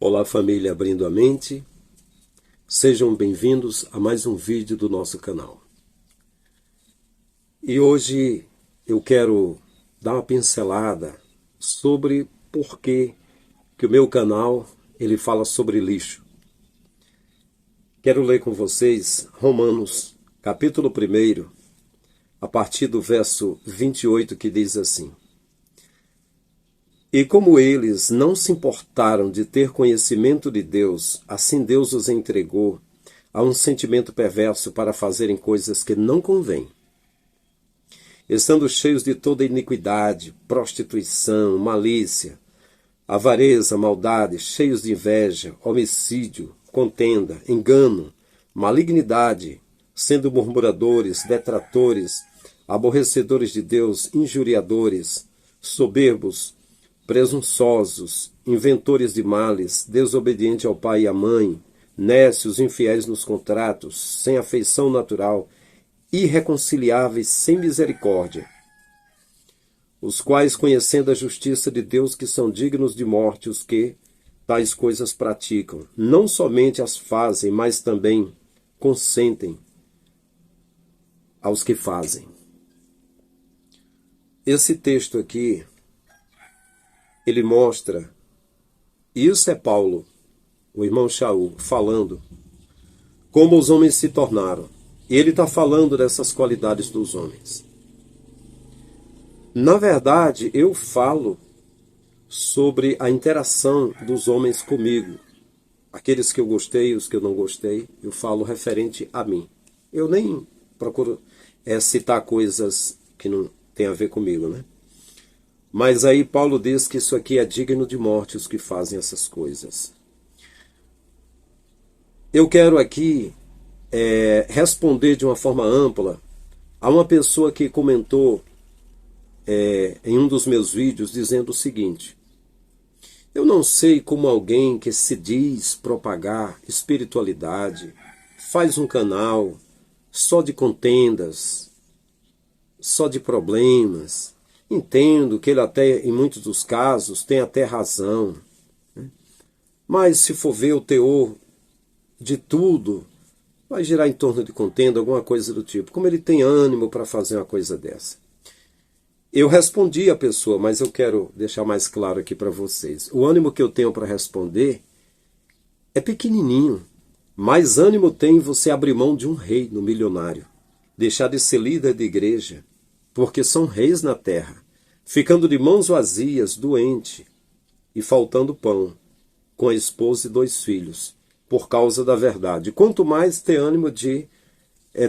Olá, família Abrindo a Mente. Sejam bem-vindos a mais um vídeo do nosso canal. E hoje eu quero dar uma pincelada sobre por que o meu canal ele fala sobre lixo. Quero ler com vocês Romanos, capítulo 1, a partir do verso 28, que diz assim: E como eles não se importaram de ter conhecimento de Deus, assim Deus os entregou a um sentimento perverso para fazerem coisas que não convêm. Estando cheios de toda iniquidade, prostituição, malícia, avareza, maldade, cheios de inveja, homicídio, contenda, engano, malignidade, sendo murmuradores, detratores, aborrecedores de Deus, injuriadores, soberbos, presunçosos, inventores de males, desobedientes ao pai e à mãe, nécios, infiéis nos contratos, sem afeição natural, irreconciliáveis, sem misericórdia, os quais, conhecendo a justiça de Deus, que são dignos de morte, os que tais coisas praticam, não somente as fazem, mas também consentem aos que fazem. Esse texto aqui, ele mostra, isso é Paulo, o irmão Shaul, falando como os homens se tornaram. Ele está falando dessas qualidades dos homens. Na verdade, eu falo sobre a interação dos homens comigo. Aqueles que eu gostei, os que eu não gostei, eu falo referente a mim. Eu nem procuro citar coisas que não tem a ver comigo, né? Mas aí Paulo diz que isso aqui é digno de morte, os que fazem essas coisas. Eu quero aqui responder de uma forma ampla a uma pessoa que comentou em um dos meus vídeos dizendo o seguinte: eu não sei como alguém que se diz propagar espiritualidade faz um canal só de contendas, só de problemas. Entendo que ele até, em muitos dos casos, tem até razão. Mas se for ver o teor de tudo, vai girar em torno de contenda, alguma coisa do tipo. Como ele tem ânimo para fazer uma coisa dessa? Eu respondi à pessoa, mas eu quero deixar mais claro aqui para vocês. O ânimo que eu tenho para responder é pequenininho. Mais ânimo tem você abrir mão de um reino milionário, deixar de ser líder de igreja, porque são reis na terra, ficando de mãos vazias, doente e faltando pão, com a esposa e 2 filhos, por causa da verdade. Quanto mais ter ânimo de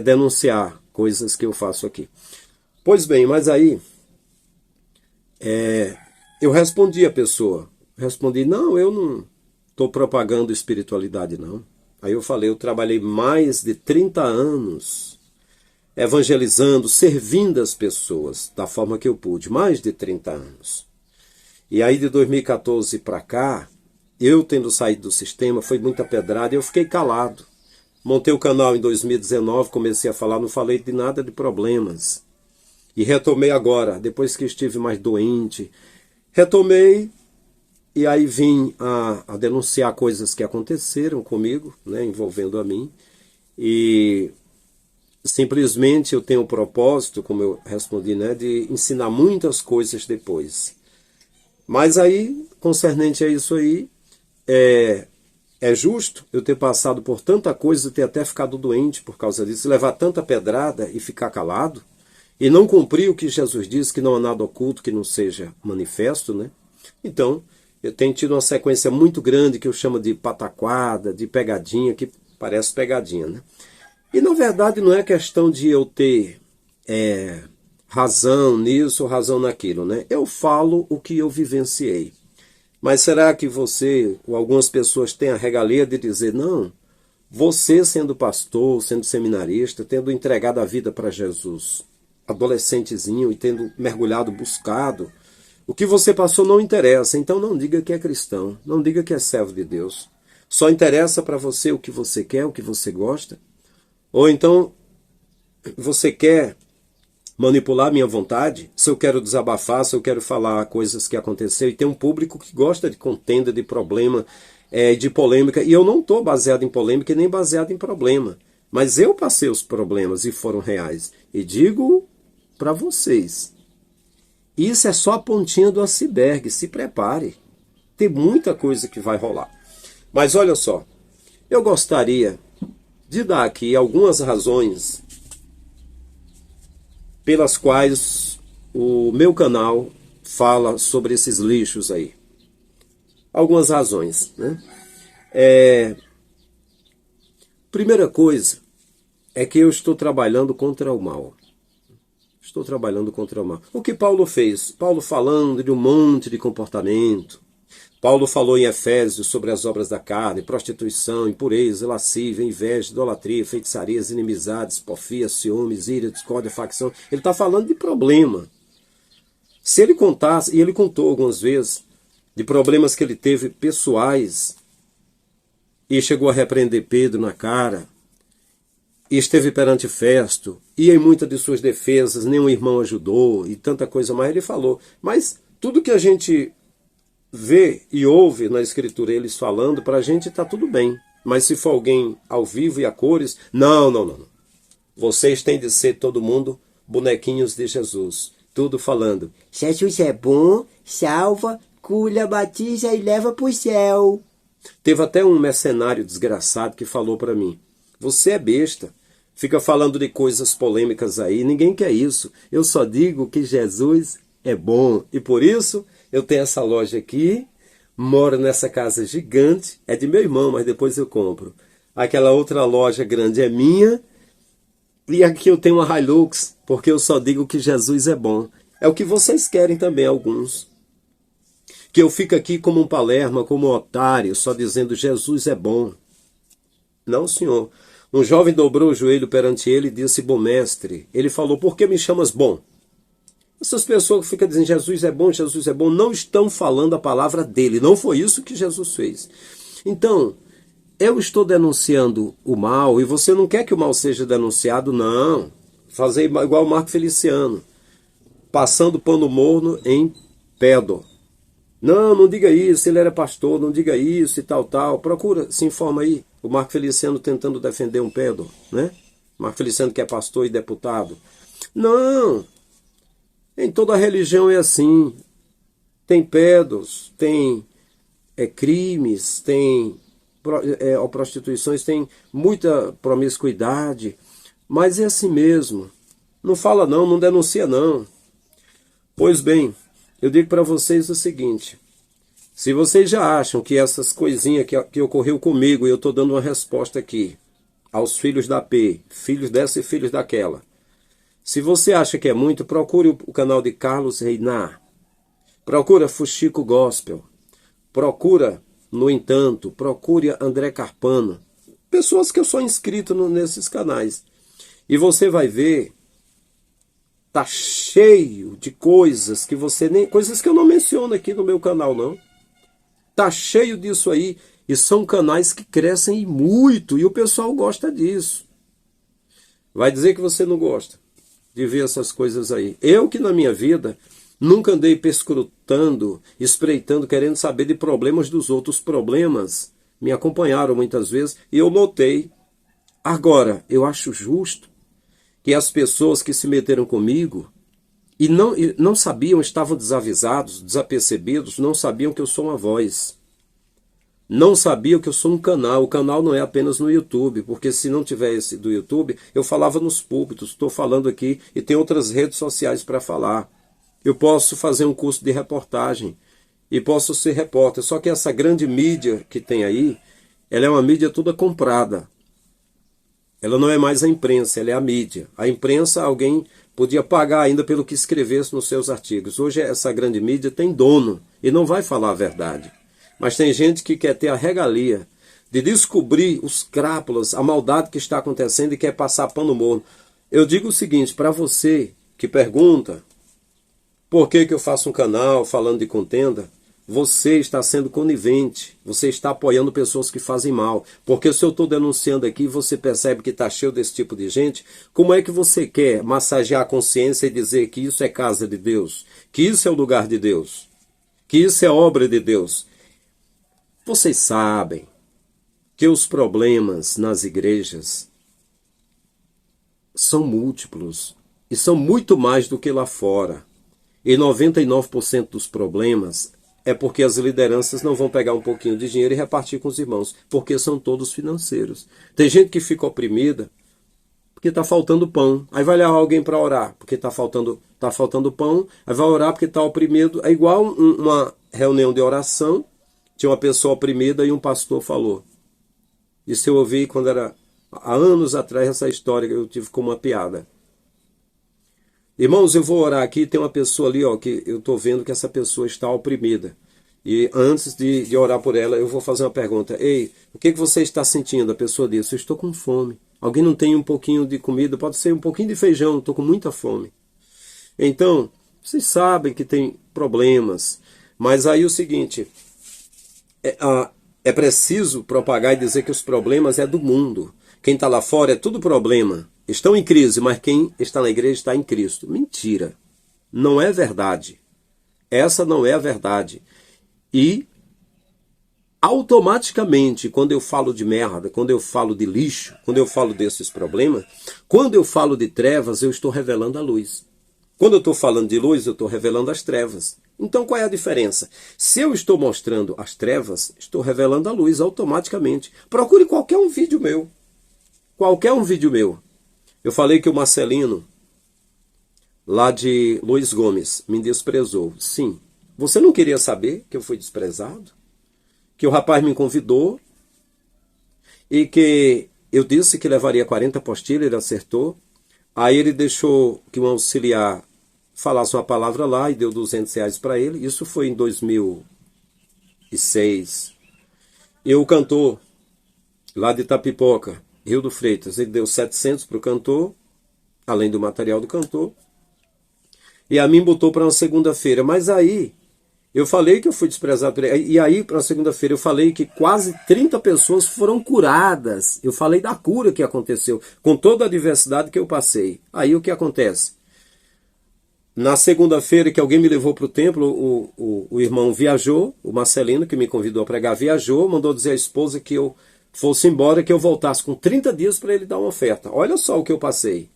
denunciar coisas que eu faço aqui. Pois bem, mas aí eu respondi à pessoa. Respondi, não, eu não estou propagando espiritualidade, não. Aí eu falei, eu trabalhei mais de 30 anos evangelizando, servindo as pessoas da forma que eu pude, mais de 30 anos. E aí de 2014 para cá, eu tendo saído do sistema, foi muita pedrada e eu fiquei calado. Montei o canal em 2019, comecei a falar, não falei de nada de problemas. E retomei agora, depois que estive mais doente. Retomei e aí vim a denunciar coisas que aconteceram comigo, né, envolvendo a mim. E simplesmente eu tenho o propósito, como eu respondi, né, de ensinar muitas coisas depois. Mas aí, concernente a isso aí, é justo eu ter passado por tanta coisa, ter até ficado doente por causa disso, levar tanta pedrada e ficar calado, e não cumprir o que Jesus disse, que não há nada oculto que não seja manifesto, né? Então, eu tenho tido uma sequência muito grande que eu chamo de pataquada, de pegadinha, que parece pegadinha, né? E na verdade não é questão de eu ter razão nisso ou razão naquilo, né? Eu falo o que eu vivenciei. Mas será que você ou algumas pessoas têm a regalia de dizer, não, você sendo pastor, sendo seminarista, tendo entregado a vida para Jesus, adolescentezinho e tendo mergulhado, buscado, o que você passou não interessa, então não diga que é cristão, não diga que é servo de Deus. Só interessa para você o que você quer, o que você gosta. Ou então, você quer manipular a minha vontade? Se eu quero desabafar, se eu quero falar coisas que aconteceram, e tem um público que gosta de contenda, de problema, de polêmica, e eu não estou baseado em polêmica e nem baseado em problema, mas eu passei os problemas e foram reais. E digo para vocês, isso é só a pontinha do iceberg, se prepare. Tem muita coisa que vai rolar. Mas olha só, eu gostaria de dar aqui algumas razões pelas quais o meu canal fala sobre esses lixos aí. Algumas razões, né? Primeira coisa é que eu estou trabalhando contra o mal. Estou trabalhando contra o mal. O que Paulo fez? Paulo falando de um monte de comportamento. Paulo falou em Efésios sobre as obras da carne, prostituição, impureza, lascívia, inveja, idolatria, feitiçarias, inimizades, porfia, ciúmes, ira, discórdia, facção. Ele está falando de problema. Se ele contasse, e ele contou algumas vezes, de problemas que ele teve pessoais, e chegou a repreender Pedro na cara, e esteve perante Festo, e em muitas de suas defesas nenhum irmão ajudou, e tanta coisa mais ele falou. Mas tudo que a gente vê e ouve na Escritura eles falando, para a gente está tudo bem. Mas se for alguém ao vivo e a cores, não. Vocês têm de ser todo mundo bonequinhos de Jesus. Tudo falando, Jesus é bom, salva, cura, batiza e leva para o céu. Teve até um mercenário desgraçado que falou para mim, você é besta, fica falando de coisas polêmicas aí, ninguém quer isso. Eu só digo que Jesus é bom. E por isso eu tenho essa loja aqui, moro nessa casa gigante, é de meu irmão, mas depois eu compro. Aquela outra loja grande é minha, e aqui eu tenho uma Hilux, porque eu só digo que Jesus é bom. É o que vocês querem também, alguns. Que eu fico aqui como um palerma, como um otário, só dizendo Jesus é bom. Não, senhor. Um jovem dobrou o joelho perante ele e disse, bom mestre. Ele falou, por que me chamas bom? Essas pessoas que ficam dizendo Jesus é bom, não estão falando a palavra dele. Não foi isso que Jesus fez. Então, eu estou denunciando o mal e você não quer que o mal seja denunciado, não. Fazer igual o Marco Feliciano, passando pano morno em Pedro. Não diga isso, ele era pastor, não diga isso e tal. Procura, se informa aí. O Marco Feliciano tentando defender um Pedro, né? Marco Feliciano que é pastor e deputado. Não, em toda religião é assim. Tem pedos, tem crimes, tem prostituições, tem muita promiscuidade, mas é assim mesmo. Não fala não denuncia não. Pois bem, eu digo para vocês o seguinte, se vocês já acham que essas coisinhas que ocorreu comigo, e eu estou dando uma resposta aqui, aos filhos da P, filhos dessa e filhos daquela, se você acha que é muito, procure o canal de Carlos Reinar, procura Fuxico Gospel, procura, no entanto, procure André Carpano, pessoas que eu sou inscrito nesses canais, e você vai ver, tá cheio de coisas que você nem, coisas que eu não menciono aqui no meu canal não, tá cheio disso aí, e são canais que crescem muito, e o pessoal gosta disso. Vai dizer que você não gosta de ver essas coisas aí. Eu que na minha vida nunca andei perscrutando, espreitando, querendo saber de problemas dos outros. Problemas me acompanharam muitas vezes e eu notei. Agora, eu acho justo que as pessoas que se meteram comigo e não sabiam, estavam desavisados, desapercebidos, não sabiam que eu sou uma voz. Não sabiam que eu sou um canal. O canal não é apenas no YouTube, porque se não tivesse do YouTube, eu falava nos púlpitos, estou falando aqui e tem outras redes sociais para falar. Eu posso fazer um curso de reportagem e posso ser repórter, só que essa grande mídia que tem aí, ela é uma mídia toda comprada. Ela não é mais a imprensa, ela é a mídia. A imprensa, alguém podia pagar ainda pelo que escrevesse nos seus artigos. Hoje essa grande mídia tem dono e não vai falar a verdade. Mas tem gente que quer ter a regalia de descobrir os crápulas, a maldade que está acontecendo e quer passar pano morno. Eu digo o seguinte, para você que pergunta por que eu faço um canal falando de contenda, você está sendo conivente, você está apoiando pessoas que fazem mal. Porque se eu estou denunciando aqui, você percebe que está cheio desse tipo de gente, como é que você quer massagear a consciência e dizer que isso é casa de Deus, que isso é o lugar de Deus, que isso é obra de Deus? Vocês sabem que os problemas nas igrejas são múltiplos e são muito mais do que lá fora. E 99% dos problemas é porque as lideranças não vão pegar um pouquinho de dinheiro e repartir com os irmãos, porque são todos financeiros. Tem gente que fica oprimida porque está faltando pão. Aí vai lá alguém para orar, porque está faltando pão. Aí vai orar porque está oprimido. É igual uma reunião de oração. Tinha uma pessoa oprimida e um pastor falou. Isso eu ouvi quando era há anos atrás, essa história que eu tive como uma piada. Irmãos, eu vou orar aqui, tem uma pessoa ali, ó, que eu estou vendo que essa pessoa está oprimida. E antes de orar por ela, eu vou fazer uma pergunta. Ei, o que você está sentindo? A pessoa disse, eu estou com fome. Alguém não tem um pouquinho de comida? Pode ser um pouquinho de feijão, estou com muita fome. Então, vocês sabem que tem problemas. Mas aí o seguinte, é preciso propagar e dizer que os problemas é do mundo. Quem está lá fora é tudo problema. Estão em crise, mas quem está na igreja está em Cristo. Mentira. Não é verdade. Essa não é a verdade. E automaticamente, quando eu falo de merda, quando eu falo de lixo, quando eu falo desses problemas, quando eu falo de trevas, eu estou revelando a luz. Quando eu estou falando de luz, eu estou revelando as trevas. Então qual é a diferença? Se eu estou mostrando as trevas, estou revelando a luz automaticamente. Procure qualquer um vídeo meu. Qualquer um vídeo meu. Eu falei que o Marcelino, lá de Luiz Gomes, me desprezou. Sim. Você não queria saber que eu fui desprezado? Que o rapaz me convidou e que eu disse que levaria 40 apostilhas, ele acertou. Aí ele deixou que um auxiliar falasse uma palavra lá e deu R$200 para ele. Isso foi em 2006. E o cantor, lá de Itapipoca, Rio do Freitas, ele deu 700 para o cantor, além do material do cantor. E a mim botou para uma segunda-feira. Mas aí, eu falei que eu fui desprezado por ele. E aí, para a segunda-feira, eu falei que quase 30 pessoas foram curadas. Eu falei da cura que aconteceu, com toda a adversidade que eu passei. Aí o que acontece? Na segunda-feira que alguém me levou para o templo, o irmão viajou, o Marcelino, que me convidou a pregar, viajou, mandou dizer à esposa que eu fosse embora, que eu voltasse com 30 dias para ele dar uma oferta. Olha só o que eu passei.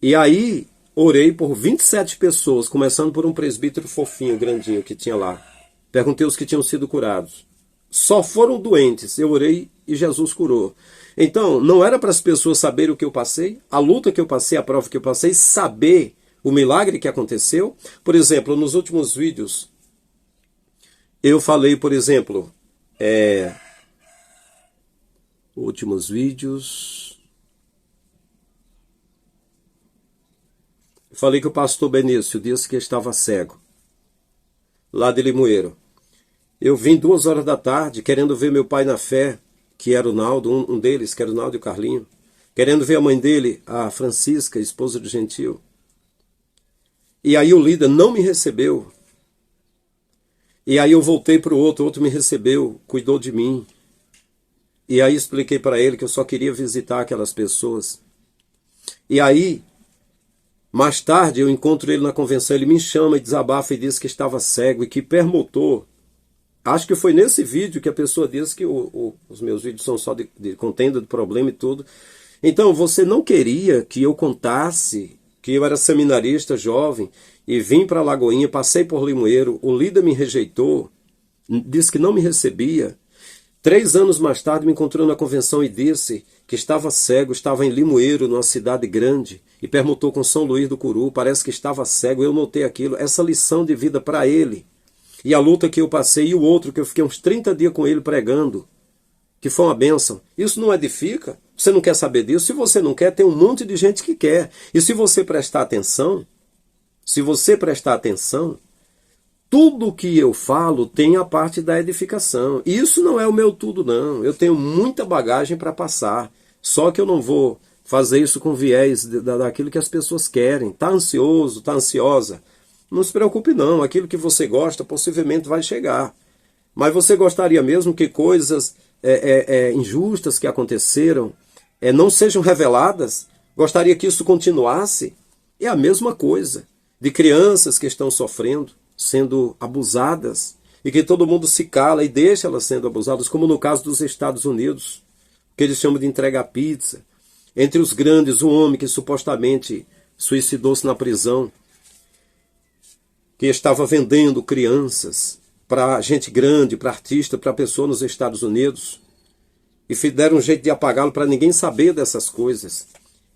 E aí, orei por 27 pessoas, começando por um presbítero fofinho, grandinho, que tinha lá. Perguntei os que tinham sido curados. Só foram doentes. Eu orei e Jesus curou. Então, não era para as pessoas saberem o que eu passei, a luta que eu passei, a prova que eu passei, saber o milagre que aconteceu. Por exemplo, nos últimos vídeos, eu falei, por exemplo, últimos vídeos, eu falei que o pastor Benício disse que estava cego, lá de Limoeiro. Eu vim 2 horas da tarde, querendo ver meu pai na fé, que era o Naldo, um deles, que era o Naldo e o Carlinho, querendo ver a mãe dele, a Francisca, esposa do Gentil. E aí o líder não me recebeu. E aí eu voltei para o outro me recebeu, cuidou de mim. E aí expliquei para ele que eu só queria visitar aquelas pessoas. E aí, mais tarde, eu encontro ele na convenção, ele me chama e desabafa e diz que estava cego e que permutou. Acho que foi nesse vídeo que a pessoa disse que os meus vídeos são só de contenda, de problema e tudo. Então, você não queria que eu contasse que eu era seminarista jovem e vim para Lagoinha, passei por Limoeiro, o líder me rejeitou, disse que não me recebia. 3 anos mais tarde me encontrou na convenção e disse que estava cego, estava em Limoeiro, numa cidade grande, e permutou com São Luís do Curu, parece que estava cego, eu notei aquilo, essa lição de vida para ele. E a luta que eu passei, e o outro que eu fiquei uns 30 dias com ele pregando, que foi uma bênção. Isso não edifica? Você não quer saber disso? Se você não quer, tem um monte de gente que quer. E se você prestar atenção, tudo que eu falo tem a parte da edificação. E isso não é o meu tudo, não. Eu tenho muita bagagem para passar. Só que eu não vou fazer isso com viés daquilo que as pessoas querem. Está ansioso, está ansiosa? Não se preocupe, não. Aquilo que você gosta possivelmente vai chegar. Mas você gostaria mesmo que coisas injustas que aconteceram não sejam reveladas? Gostaria que isso continuasse? É a mesma coisa de crianças que estão sofrendo, sendo abusadas. e que todo mundo se cala e deixa elas sendo abusadas, como no caso dos Estados Unidos, que eles chamam de entregar pizza. Entre os grandes, um homem que supostamente suicidou-se na prisão, que estava vendendo crianças para gente grande, para artista, para pessoa nos Estados Unidos, e deram um jeito de apagá-lo para ninguém saber dessas coisas.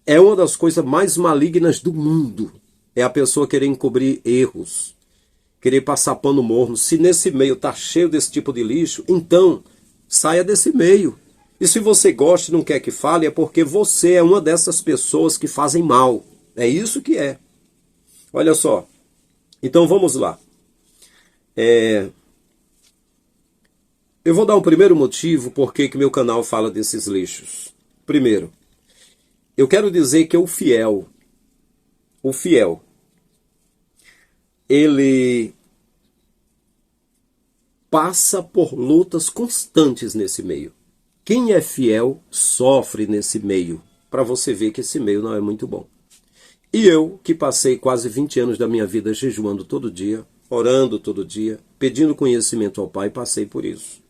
É uma das coisas mais malignas do mundo. É a pessoa querer encobrir erros, querer passar pano morno. Se nesse meio está cheio desse tipo de lixo, então saia desse meio. E se você gosta e não quer que fale, é porque você é uma dessas pessoas que fazem mal. É isso que é. Olha só. Então vamos lá. Eu vou dar um primeiro motivo por que meu canal fala desses lixos. Primeiro, eu quero dizer que o fiel, ele passa por lutas constantes nesse meio. Quem é fiel sofre nesse meio, para você ver que esse meio não é muito bom. E eu, que passei quase 20 anos da minha vida jejuando todo dia, orando todo dia, pedindo conhecimento ao Pai, passei por isso.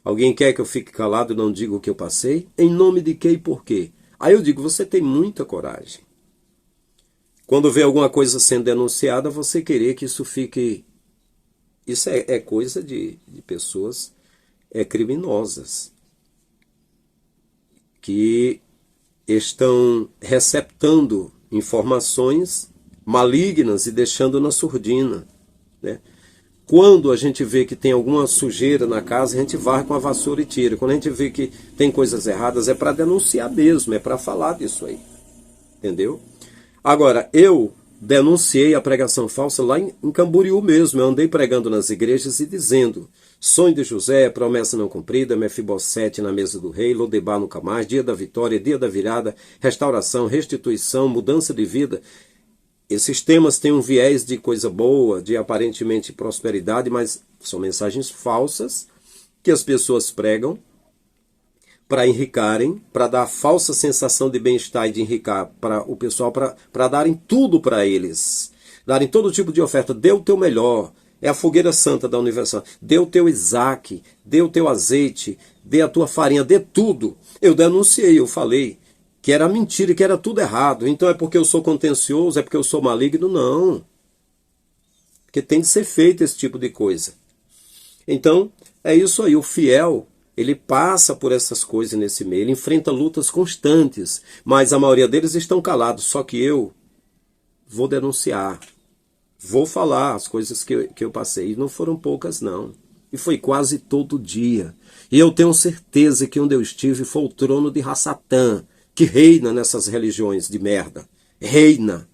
Alguém quer que eu fique calado e não diga o que eu passei? Em nome de quem e por quê? Aí eu digo, você tem muita coragem. Quando vê alguma coisa sendo denunciada, você querer que isso fique... Isso é coisa de pessoas criminosas, que estão receptando informações malignas e deixando na surdina, né? Quando a gente vê que tem alguma sujeira na casa, a gente varre com a vassoura e tira. Quando a gente vê que tem coisas erradas, é para denunciar mesmo, é para falar disso aí. Entendeu? Agora, eu denunciei a pregação falsa lá em Camboriú mesmo. Eu andei pregando nas igrejas e dizendo: sonho de José, promessa não cumprida, Mefibosete na mesa do rei, Lodebar nunca mais, dia da vitória, dia da virada, restauração, restituição, mudança de vida. Esses temas têm um viés de coisa boa, de aparentemente prosperidade, mas são mensagens falsas que as pessoas pregam para enricarem, para dar falsa sensação de bem-estar e de enricar para o pessoal, para darem tudo para eles, darem todo tipo de oferta. Dê o teu melhor, é a fogueira santa da universal. Dê o teu Isaac, dê o teu azeite, dê a tua farinha, dê tudo. Eu denunciei, eu falei que era mentira, que era tudo errado. Então é porque eu sou contencioso, é porque eu sou maligno? Não. Porque tem de ser feito esse tipo de coisa. Então, é isso aí. O fiel, ele passa por essas coisas nesse meio. Ele enfrenta lutas constantes. Mas a maioria deles estão calados. Só que eu vou denunciar. Vou falar as coisas que eu passei. E não foram poucas, não. E foi quase todo dia. E eu tenho certeza que onde eu estive foi o trono de Rassatã, que reina nessas religiões de merda. Reina.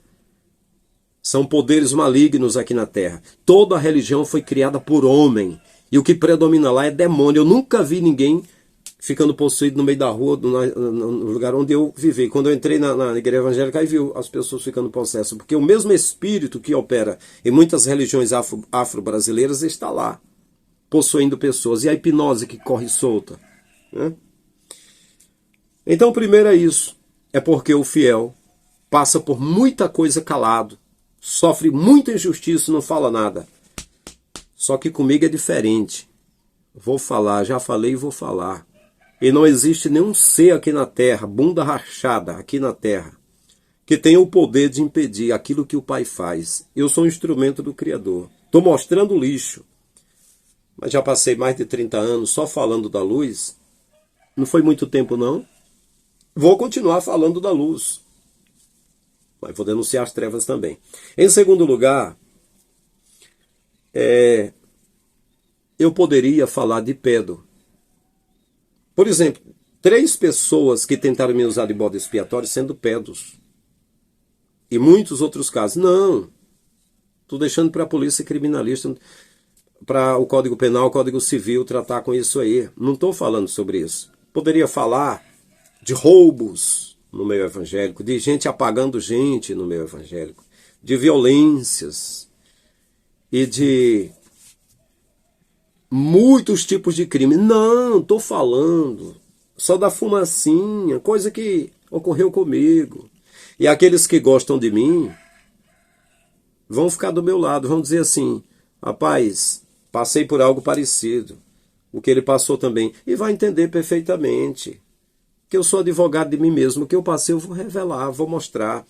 São poderes malignos aqui na Terra. Toda a religião foi criada por homem. E o que predomina lá é demônio. Eu nunca vi ninguém ficando possuído no meio da rua, no lugar onde eu vivi. Quando eu entrei na igreja evangélica, aí vi as pessoas ficando possessas. Porque o mesmo espírito que opera em muitas religiões afro-brasileiras está lá, possuindo pessoas. E a hipnose que corre solta, né? Então, primeiro é isso. É porque o fiel passa por muita coisa calado, sofre muita injustiça e não fala nada. Só que comigo é diferente. Vou falar, já falei e vou falar. E não existe nenhum ser aqui na Terra, bunda rachada aqui na Terra, que tenha o poder de impedir aquilo que o Pai faz. Eu sou um instrumento do Criador. Estou mostrando o lixo. Mas já passei mais de 30 anos só falando da luz. Não foi muito tempo, não. Vou continuar falando da luz, mas vou denunciar as trevas também. Em segundo lugar, eu poderia falar de pedo. Por exemplo, 3 pessoas que tentaram me usar de bode expiatório sendo pedos. E muitos outros casos. Não, estou deixando para a polícia criminalista, para o Código Penal, o Código Civil tratar com isso aí. Não estou falando sobre isso. Poderia falar de roubos no meio evangélico, de gente apagando gente no meio evangélico, de violências e de muitos tipos de crime. Não, estou falando só da fumacinha, coisa que ocorreu comigo. E aqueles que gostam de mim vão ficar do meu lado, vão dizer assim: rapaz, Passei por algo parecido. O que ele passou também. E vai entender perfeitamente que eu sou advogado de mim mesmo. O que eu passei eu vou revelar, vou mostrar.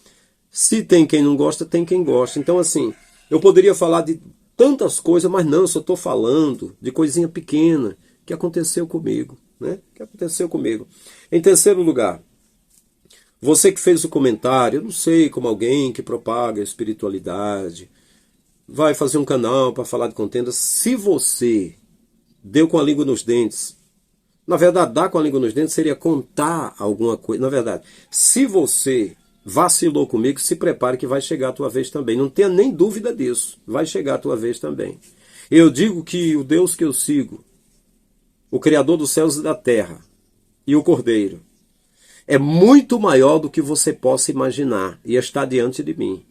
Se tem quem não gosta, tem quem gosta. Então, assim, eu poderia falar de tantas coisas, mas não, eu só estou falando de coisinha pequena que aconteceu comigo, né? Que aconteceu comigo. Em terceiro lugar, você que fez o comentário, eu não sei, como alguém que propaga a espiritualidade, vai fazer um canal para falar de contenda. Se você deu com a língua nos dentes, na verdade, dar com a língua nos dentes seria contar alguma coisa. Na verdade, se você vacilou comigo, se prepare que vai chegar a tua vez também. Não tenha nem dúvida disso. Vai chegar a tua vez também. Eu digo que o Deus que eu sigo, o Criador dos céus e da terra, e o Cordeiro, é muito maior do que você possa imaginar e está diante de mim.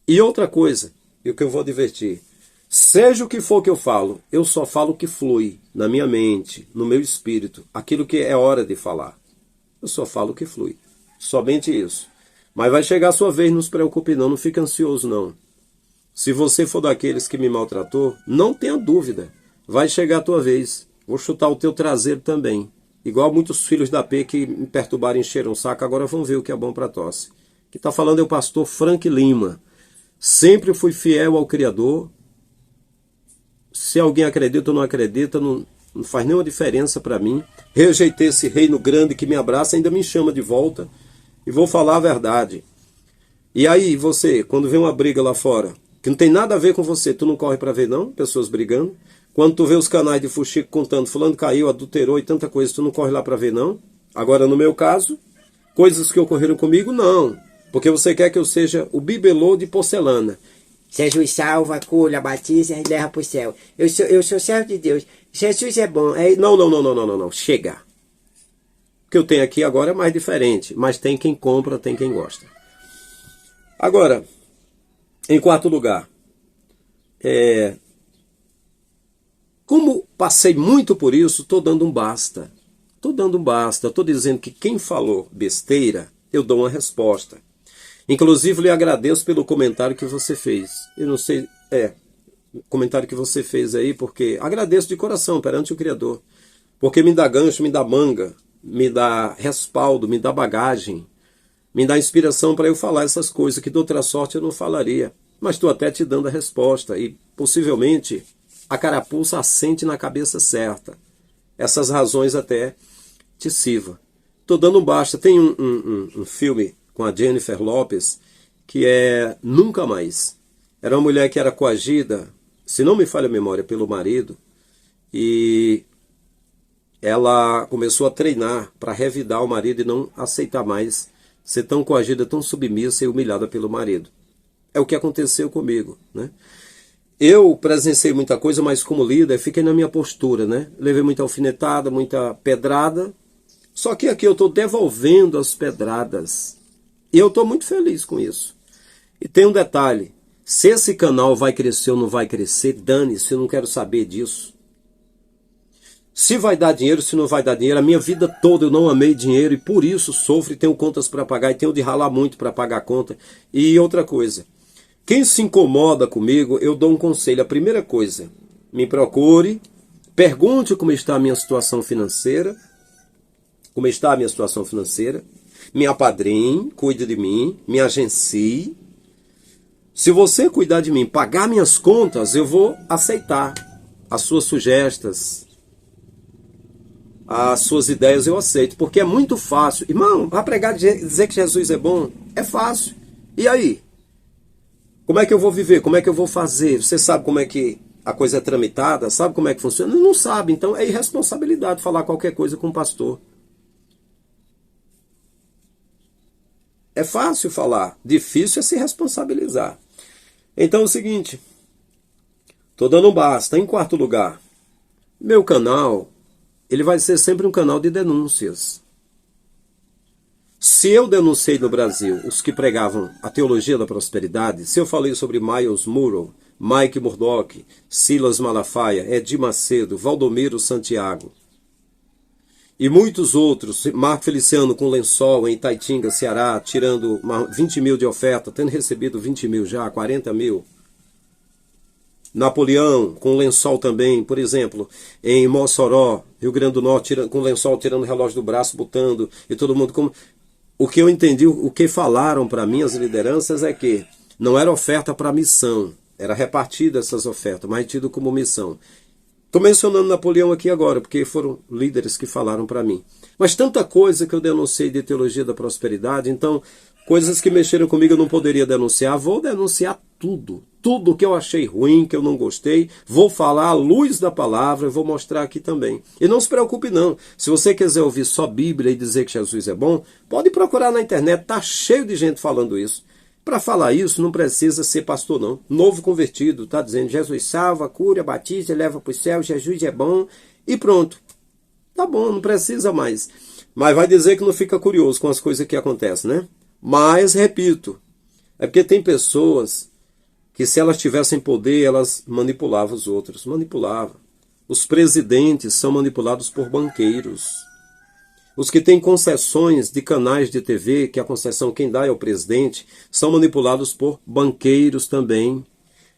E outra coisa, e o que eu vou advertir, seja o que for que eu falo, eu só falo o que flui na minha mente, no meu espírito, aquilo que é hora de falar. Eu só falo o que flui. Somente isso. Mas vai chegar a sua vez, não se preocupe não, não fique ansioso não. Se você for daqueles que me maltratou, não tenha dúvida, vai chegar a tua vez. Vou chutar o teu traseiro também. Igual muitos filhos da P que me perturbaram e encheram o saco, agora vão ver o que é bom para tosse. Que está falando é o pastor Frank Lima. Sempre fui fiel ao Criador. Se alguém acredita ou não acredita, não faz nenhuma diferença para mim. Rejeitei esse reino grande que me abraça, ainda me chama de volta. E vou falar a verdade. E aí você, quando vê uma briga lá fora, que não tem nada a ver com você, tu não corre para ver não? Pessoas brigando. Quando tu vê os canais de fuxico contando, fulano caiu, adulterou e tanta coisa, tu não corre lá para ver não? Agora no meu caso, coisas que ocorreram comigo, não. Porque você quer que eu seja o bibelô de porcelana. Jesus salva, cura, batiza e leva para o céu. Eu sou servo de Deus. Jesus é bom. Não. Chega. O que eu tenho aqui agora é mais diferente. Mas tem quem compra, tem quem gosta. Agora, em quarto lugar, como passei muito por isso, estou dando um basta. Estou dizendo que quem falou besteira, eu dou uma resposta. Inclusive, lhe agradeço pelo comentário que você fez. Eu não sei, comentário que você fez aí, porque agradeço de coração perante o Criador. Porque me dá gancho, me dá manga, me dá respaldo, me dá bagagem, me dá inspiração para eu falar essas coisas que de outra sorte eu não falaria. Mas estou até te dando a resposta e possivelmente a carapuça assente na cabeça certa. Essas razões até te sirva. Estou dando um basta. Tem um filme com a Jennifer Lopez que é Nunca Mais. Era uma mulher que era coagida, se não me falha a memória, pelo marido, e ela começou a treinar para revidar o marido e não aceitar mais ser tão coagida, tão submissa e humilhada pelo marido. É o que aconteceu comigo, né? Eu presenciei muita coisa, mas como líder, fiquei na minha postura, né? Levei muita alfinetada, muita pedrada, só que aqui eu estou devolvendo as pedradas. E eu estou muito feliz com isso. E tem um detalhe, se esse canal vai crescer ou não vai crescer, dane-se, eu não quero saber disso. Se vai dar dinheiro, se não vai dar dinheiro, a minha vida toda eu não amei dinheiro e por isso sofro e tenho contas para pagar e tenho de ralar muito para pagar a conta. E outra coisa, quem se incomoda comigo, eu dou um conselho. A primeira coisa, me procure, pergunte como está a minha situação financeira, me apadrinhe, cuide de mim, me agencie. Se você cuidar de mim, pagar minhas contas, eu vou aceitar as suas sugestões, as suas ideias eu aceito, porque é muito fácil. Irmão, vai pregar dizer que Jesus é bom? É fácil. E aí? Como é que eu vou viver? Como é que eu vou fazer? Você sabe como é que a coisa é tramitada? Sabe como é que funciona? Não sabe, então é irresponsabilidade falar qualquer coisa com o pastor. É fácil falar, difícil é se responsabilizar. Então é o seguinte, estou dando um basta. Em quarto lugar, meu canal, ele vai ser sempre um canal de denúncias. Se eu denunciei no Brasil os que pregavam a teologia da prosperidade, se eu falei sobre Miles Monroe, Mike Murdock, Silas Malafaia, Edir Macedo, Valdomiro Santiago e muitos outros, Marco Feliciano com lençol em Itaitinga, Ceará, tirando 20 mil de oferta, tendo recebido 20 mil já, 40 mil. Napoleão, com lençol também, por exemplo, em Mossoró, Rio Grande do Norte, com lençol tirando o relógio do braço, botando, e todo mundo como... O que eu entendi, o que falaram para mim as lideranças é que não era oferta para missão, era repartida essas ofertas, mas tido como missão. Estou mencionando Napoleão aqui agora, porque foram líderes que falaram para mim. Mas tanta coisa que eu denunciei de teologia da prosperidade, então, coisas que mexeram comigo eu não poderia denunciar, vou denunciar tudo. Tudo que eu achei ruim, que eu não gostei, vou falar à luz da palavra e vou mostrar aqui também. E não se preocupe não, se você quiser ouvir só Bíblia e dizer que Jesus é bom, pode procurar na internet, tá cheio de gente falando isso. Para falar isso, não precisa ser pastor, não. Novo convertido, está dizendo, Jesus salva, cura, batiza, leva para o céu, Jesus é bom, e pronto. Tá bom, não precisa mais. Mas vai dizer que não fica curioso com as coisas que acontecem, né? Mas, repito, é porque tem pessoas que se elas tivessem poder, elas manipulavam os outros. Manipulavam. Os presidentes são manipulados por banqueiros. Os que têm concessões de canais de TV, que a concessão quem dá é o presidente, são manipulados por banqueiros também.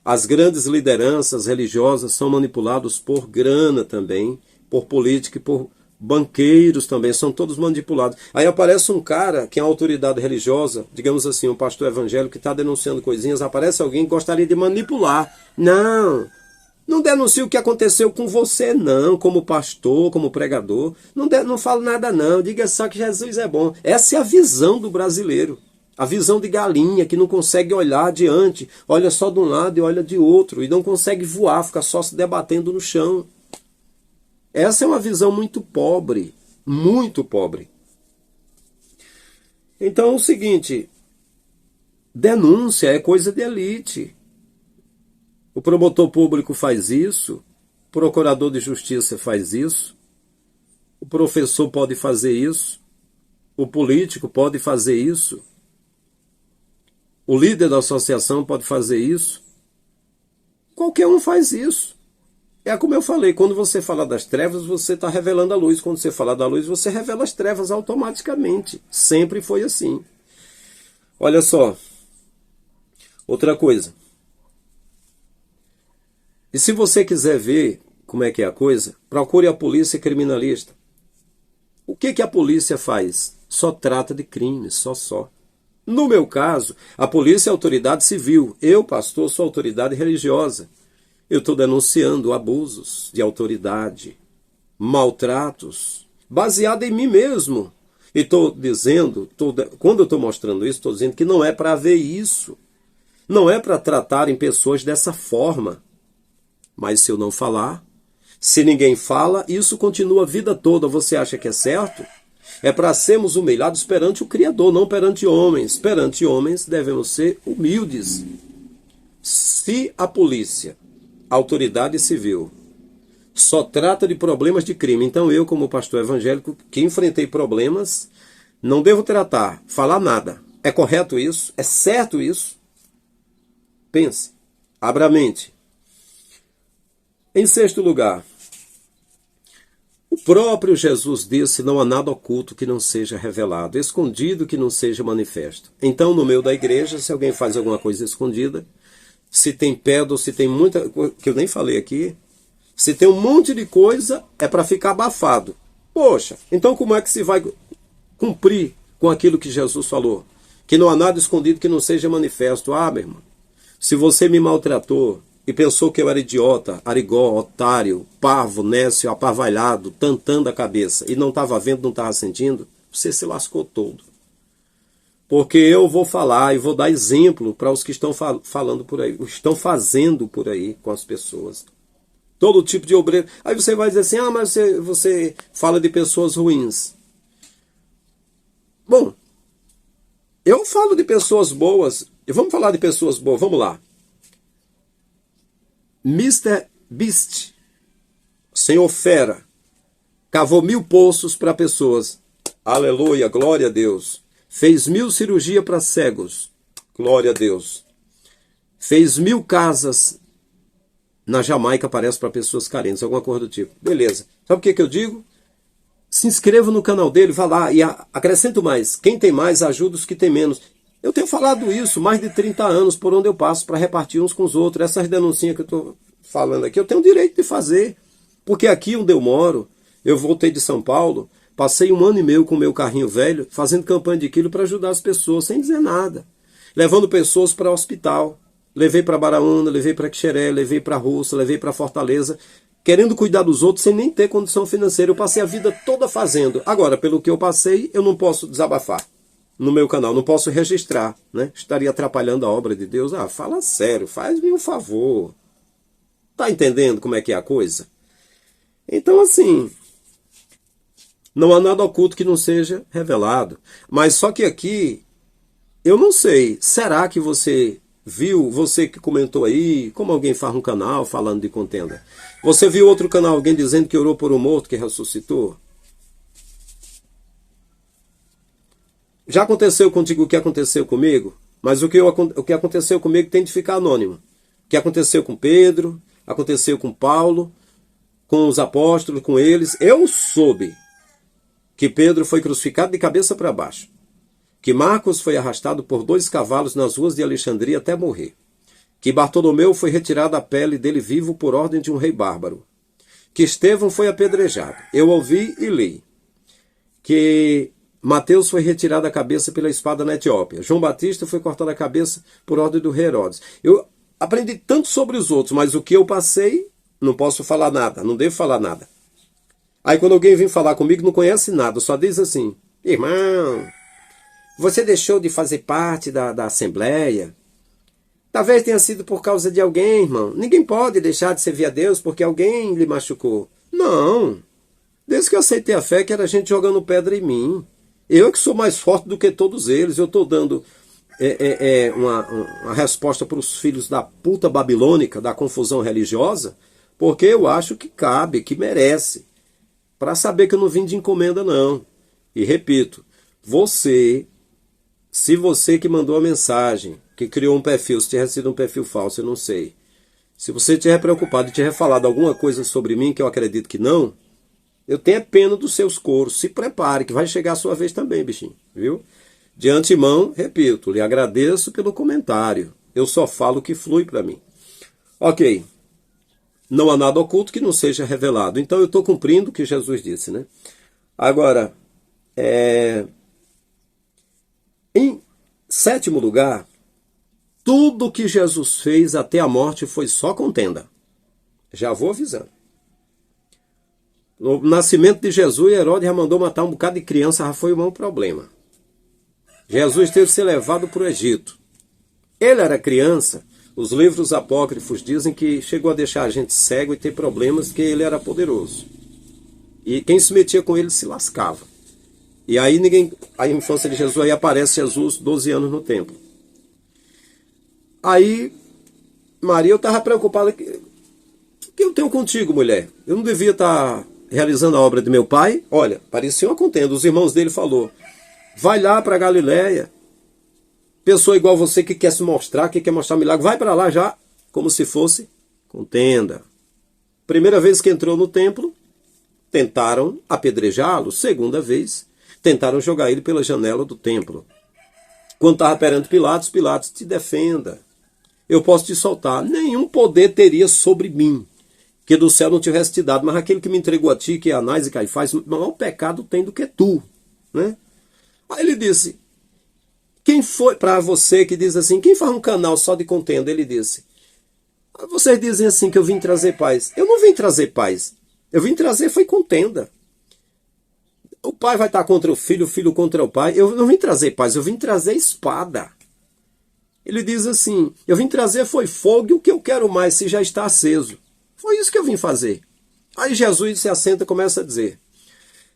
As grandes lideranças religiosas são manipulados por grana também, por política e por banqueiros também, são todos manipulados. Aí aparece um cara que é uma autoridade religiosa, digamos assim, um pastor evangélico que está denunciando coisinhas, aparece alguém que gostaria de manipular. Não denuncie o que aconteceu com você, não, como pastor, como pregador. Não falo nada, não. Diga só que Jesus é bom. Essa é a visão do brasileiro. A visão de galinha, que não consegue olhar adiante. Olha só de um lado e olha de outro. E não consegue voar, fica só se debatendo no chão. Essa é uma visão muito pobre. Muito pobre. Então é o seguinte. Denúncia é coisa de elite. O promotor público faz isso, o procurador de justiça faz isso, o professor pode fazer isso, o político pode fazer isso, o líder da associação pode fazer isso. Qualquer um faz isso. É como eu falei, quando você fala das trevas, você está revelando a luz. Quando você fala da luz, você revela as trevas automaticamente. Sempre foi assim. Olha só, outra coisa. E se você quiser ver como é que é a coisa, procure a polícia criminalista. O que a polícia faz? Só trata de crimes, só. No meu caso, a polícia é autoridade civil. Eu, pastor, sou autoridade religiosa. Eu estou denunciando abusos de autoridade, maltratos, baseado em mim mesmo. E estou dizendo, quando eu estou mostrando isso, estou dizendo que não é para haver isso. Não é para tratarem pessoas dessa forma. Mas se eu não falar, se ninguém fala, isso continua a vida toda. Você acha que é certo? É para sermos humilhados perante o Criador, não perante homens. Perante homens devemos ser humildes. Se a polícia, a autoridade civil, só trata de problemas de crime, então eu, como pastor evangélico, que enfrentei problemas, não devo tratar, falar nada. É correto isso? É certo isso? Pense, abra a mente. Em sexto lugar, o próprio Jesus disse, não há nada oculto que não seja revelado, escondido que não seja manifesto. Então, no meio da igreja, se alguém faz alguma coisa escondida, se tem pedra ou se tem muita coisa, que eu nem falei aqui, se tem um monte de coisa, é para ficar abafado. Poxa, então como é que se vai cumprir com aquilo que Jesus falou? Que não há nada escondido que não seja manifesto. Ah, meu irmão, se você me maltratou, e pensou que eu era idiota, arigó, otário, parvo, nécio, aparvalhado, tantando a cabeça, e não estava vendo, não estava sentindo, você se lascou todo. Porque eu vou falar e vou dar exemplo para os que estão falando por aí, estão fazendo por aí com as pessoas. Todo tipo de obreiro. Aí você vai dizer assim, mas você fala de pessoas ruins. Bom, eu falo de pessoas boas, e vamos falar de pessoas boas, vamos lá. Mr. Beast, Senhor Fera, cavou 1000 poços para pessoas. Aleluia, glória a Deus. Fez 1000 cirurgias para cegos. Glória a Deus. Fez 1000 casas na Jamaica, parece, para pessoas carentes, alguma coisa do tipo. Beleza. Sabe o que eu digo? Se inscreva no canal dele, vá lá e acrescento mais. Quem tem mais, ajuda os que tem menos. Eu tenho falado isso mais de 30 anos por onde eu passo para repartir uns com os outros. Essas denuncinhas que eu estou falando aqui, eu tenho o direito de fazer. Porque aqui onde eu moro, eu voltei de São Paulo, passei 1 ano e meio com o meu carrinho velho, fazendo campanha de quilo para ajudar as pessoas, sem dizer nada. Levando pessoas para o hospital. Levei para Baraúna, levei para Quixeré, levei para Russa, levei para Fortaleza, querendo cuidar dos outros sem nem ter condição financeira. Eu passei a vida toda fazendo. Agora, pelo que eu passei, eu não posso desabafar no meu canal, não posso registrar, né? Estaria atrapalhando a obra de Deus. Ah, fala sério, faz-me um favor. Tá entendendo como é que é a coisa? Então, assim, não há nada oculto que não seja revelado. Mas só que aqui, eu não sei, será que você viu, você que comentou aí, como alguém faz um canal falando de contenda, você viu outro canal, alguém dizendo que orou por um morto que ressuscitou? Já aconteceu contigo o que aconteceu comigo? Mas o que aconteceu comigo tem de ficar anônimo. O que aconteceu com Pedro, aconteceu com Paulo, com os apóstolos, com eles. Eu soube que Pedro foi crucificado de cabeça para baixo. Que Marcos foi arrastado por 2 cavalos nas ruas de Alexandria até morrer. Que Bartolomeu foi retirado a pele dele vivo por ordem de um rei bárbaro. Que Estevão foi apedrejado. Eu ouvi e li. Que Mateus foi retirado a cabeça pela espada na Etiópia. João Batista foi cortado a cabeça por ordem do rei Herodes. Eu aprendi tanto sobre os outros, mas o que eu passei, não posso falar nada, não devo falar nada. Aí quando alguém vem falar comigo, não conhece nada, só diz assim: irmão, você deixou de fazer parte da Assembleia? Talvez tenha sido por causa de alguém, irmão. Ninguém pode deixar de servir a Deus porque alguém lhe machucou. Não. Desde que eu aceitei a fé, que era gente jogando pedra em mim. Eu é que sou mais forte do que todos eles. Eu estou dando uma resposta para os filhos da puta babilônica, da confusão religiosa, porque eu acho que cabe, que merece. Para saber que eu não vim de encomenda, não. E repito, se você que mandou a mensagem, que criou um perfil, se tiver sido um perfil falso, eu não sei. Se você estiver preocupado e tiver falado alguma coisa sobre mim, que eu acredito que não, eu tenho pena dos seus coros. Se prepare, que vai chegar a sua vez também, bichinho. Viu? De antemão, repito, lhe agradeço pelo comentário. Eu só falo o que flui para mim. Ok. Não há nada oculto que não seja revelado. Então eu estou cumprindo o que Jesus disse, né? Agora, em 7º lugar, tudo que Jesus fez até a morte foi só contenda. Já vou avisando. No nascimento de Jesus, Herodes já mandou matar um bocado de criança, já foi um problema. Jesus teve que ser levado para o Egito. Ele era criança. Os livros apócrifos dizem que chegou a deixar a gente cego e ter problemas, que ele era poderoso. E quem se metia com ele se lascava. E aí a infância de Jesus, aí aparece Jesus 12 anos no templo. Aí Maria, eu estava preocupada, que eu tenho contigo, mulher? Eu não devia estar realizando a obra de meu pai? Olha, parecia uma contenda. Os irmãos dele falou: vai lá para Galiléia. Pessoa igual você que quer se mostrar, que quer mostrar milagre, vai para lá já, como se fosse contenda. Primeira vez que entrou no templo, tentaram apedrejá-lo. Segunda vez, tentaram jogar ele pela janela do templo. Quando estava perante Pilatos, Pilatos: te defenda. Eu posso te soltar. Nenhum poder teria sobre mim que do céu não tivesse te dado, mas aquele que me entregou a ti, que é Anás e Caifás, maior pecado tem do que tu, né? Aí ele disse: quem foi, para você que diz assim, quem faz um canal só de contenda? Ele disse: vocês dizem assim que eu vim trazer paz. Eu não vim trazer paz. Eu vim trazer foi contenda. O pai vai estar contra o filho contra o pai. Eu não vim trazer paz, eu vim trazer espada. Ele diz assim: eu vim trazer foi fogo, e o que eu quero mais se já está aceso. Foi isso que eu vim fazer. Aí Jesus se assenta e começa a dizer: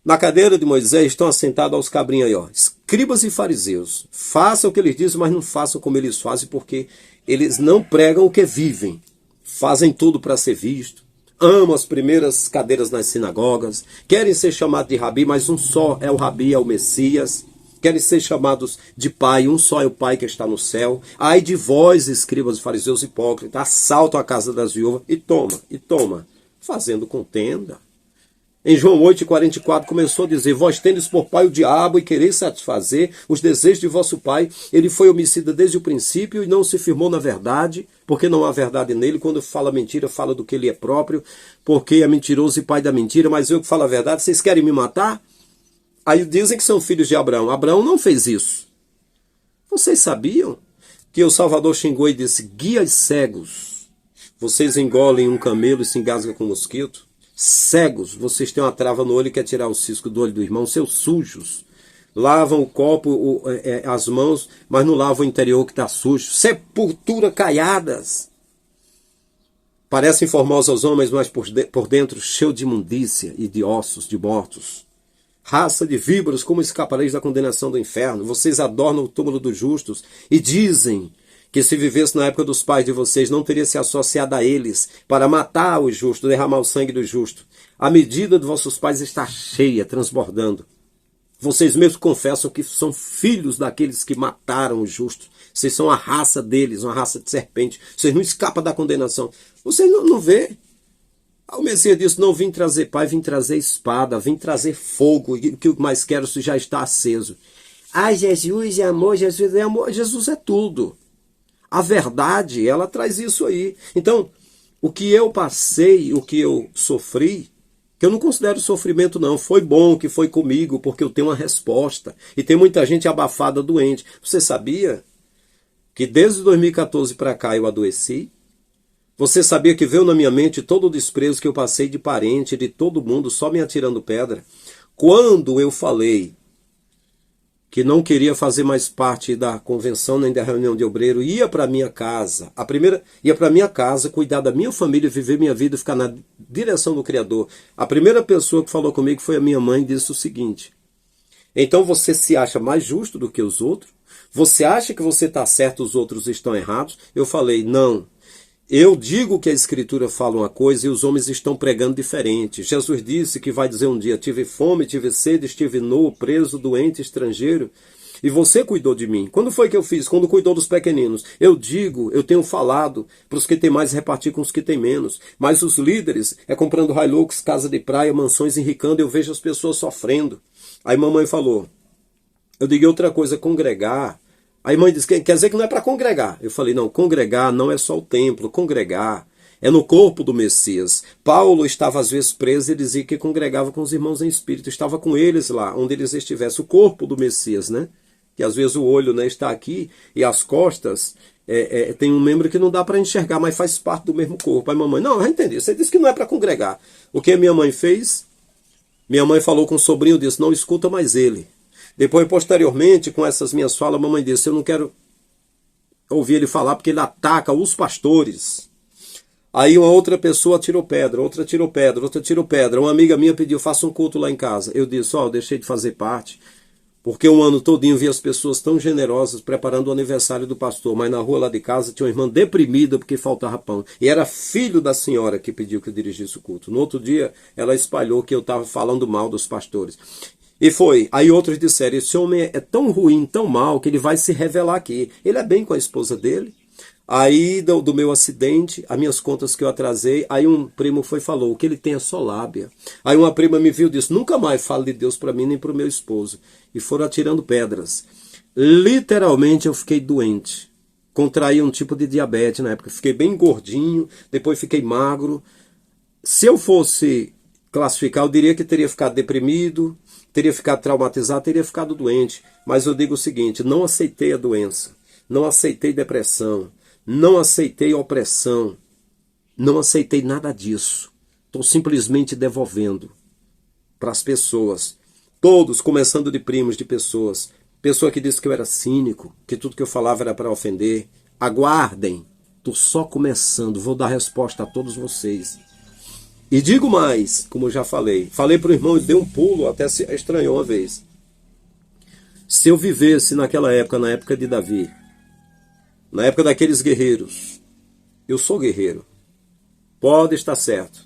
na cadeira de Moisés estão assentados aos cabrinhos aí, ó, escribas e fariseus. Façam o que eles dizem, mas não façam como eles fazem, porque eles não pregam o que vivem. Fazem tudo para ser visto. Amam as primeiras cadeiras nas sinagogas. Querem ser chamados de rabi, mas um só é o rabi, é o Messias. Querem ser chamados de pai, um só é o pai que está no céu. Ai de vós, escribas e fariseus hipócritas, assaltam a casa das viúvas e toma, fazendo contenda. Em João 8,44 começou a dizer: vós tendes por pai o diabo e quereis satisfazer os desejos de vosso pai. Ele foi homicida desde o princípio e não se firmou na verdade, porque não há verdade nele. Quando fala mentira, fala do que ele é próprio, porque é mentiroso e pai da mentira, mas eu que falo a verdade, vocês querem me matar? Aí dizem que são filhos de Abraão. Abraão não fez isso. Vocês sabiam que o Salvador xingou e disse: guias cegos, vocês engolem um camelo e se engasgam com um mosquito? Cegos, vocês têm uma trava no olho e quer tirar o cisco do olho do irmão, seus sujos. Lavam o copo, as mãos, mas não lavam o interior que está sujo. Sepultura caiadas. Parecem formosos aos homens, mas por dentro cheio de imundícia e de ossos de mortos. Raça de víboras, como escapareis da condenação do inferno? Vocês adornam o túmulo dos justos e dizem que se vivesse na época dos pais de vocês, não teria se associado a eles para matar o justo, derramar o sangue do justo. A medida de vossos pais está cheia, transbordando. Vocês mesmos confessam que são filhos daqueles que mataram os justos. Vocês são a raça deles, uma raça de serpente. Vocês não escapam da condenação. Vocês não vê? O Messias disse: não vim trazer pai, vim trazer espada, vim trazer fogo. E o que mais quero se já está aceso. Ah, Jesus é amor, Jesus é amor. Jesus é tudo. A verdade, ela traz isso aí. Então, o que eu passei, o que eu sofri, que eu não considero sofrimento não, foi bom que foi comigo, porque eu tenho uma resposta. E tem muita gente abafada, doente. Você sabia que desde 2014 para cá eu adoeci? Você sabia que veio na minha mente todo o desprezo que eu passei de parente, de todo mundo, só me atirando pedra? Quando eu falei que não queria fazer mais parte da convenção nem da reunião de obreiro, ia para minha casa, ia para minha casa, cuidar da minha família, viver minha vida, ficar na direção do Criador. A primeira pessoa que falou comigo foi a minha mãe, e disse o seguinte: então você se acha mais justo do que os outros? Você acha que você está certo, os outros estão errados? Eu falei: não. Eu digo que a Escritura fala uma coisa e os homens estão pregando diferente. Jesus disse que vai dizer um dia: tive fome, tive sede, estive nu, preso, doente, estrangeiro, e você cuidou de mim. Quando foi que eu fiz? Quando cuidou dos pequeninos. Eu digo, eu tenho falado para os que têm mais repartir com os que têm menos. Mas os líderes comprando Hilux, casa de praia, mansões, enricando. Eu vejo as pessoas sofrendo. Aí mamãe falou, eu digo outra coisa, congregar. Aí mãe disse, quer dizer que não é para congregar. Eu falei, não, congregar não é só o templo, congregar é no corpo do Messias. Paulo estava às vezes preso e dizia que congregava com os irmãos em espírito, estava com eles lá, onde eles estivessem, o corpo do Messias, né? Que às vezes o olho, né, está aqui e as costas tem um membro que não dá para enxergar, mas faz parte do mesmo corpo. Aí mamãe, não, eu entendi, você disse que não é para congregar. O que a minha mãe fez? Minha mãe falou com o sobrinho, disse, não escuta mais ele. Depois, posteriormente, com essas minhas falas, a mamãe disse, eu não quero ouvir ele falar porque ele ataca os pastores. Aí uma outra pessoa tirou pedra, outra tirou pedra, outra tirou pedra. Uma amiga minha pediu, faça um culto lá em casa. Eu disse, eu deixei de fazer parte, porque um ano todinho vi as pessoas tão generosas preparando o aniversário do pastor, mas na rua lá de casa tinha uma irmã deprimida porque faltava pão. E era filho da senhora que pediu que eu dirigisse o culto. No outro dia, ela espalhou que eu estava falando mal dos pastores. E foi. Aí outros disseram, esse homem é tão ruim, tão mal, que ele vai se revelar aqui. Ele é bem com a esposa dele. Aí do meu acidente, as minhas contas que eu atrasei, aí um primo foi e falou, o que ele tem é só lábia. Aí uma prima me viu e disse, nunca mais fale de Deus para mim nem para o meu esposo. E foram atirando pedras. Literalmente eu fiquei doente. Contraí um tipo de diabetes na época. Fiquei bem gordinho, depois fiquei magro. Se eu fosse classificar, eu diria que teria ficado deprimido, teria ficado traumatizado, teria ficado doente. Mas eu digo o seguinte, não aceitei a doença, não aceitei depressão, não aceitei opressão, não aceitei nada disso. Estou simplesmente devolvendo para as pessoas, todos, começando de primos, de pessoas. Pessoa que disse que eu era cínico, que tudo que eu falava era para ofender. Aguardem, estou só começando, vou dar resposta a todos vocês. E digo mais, como eu já falei para o irmão, ele deu um pulo, até se estranhou uma vez. Se eu vivesse naquela época, na época de Davi, na época daqueles guerreiros, eu sou guerreiro, pode estar certo.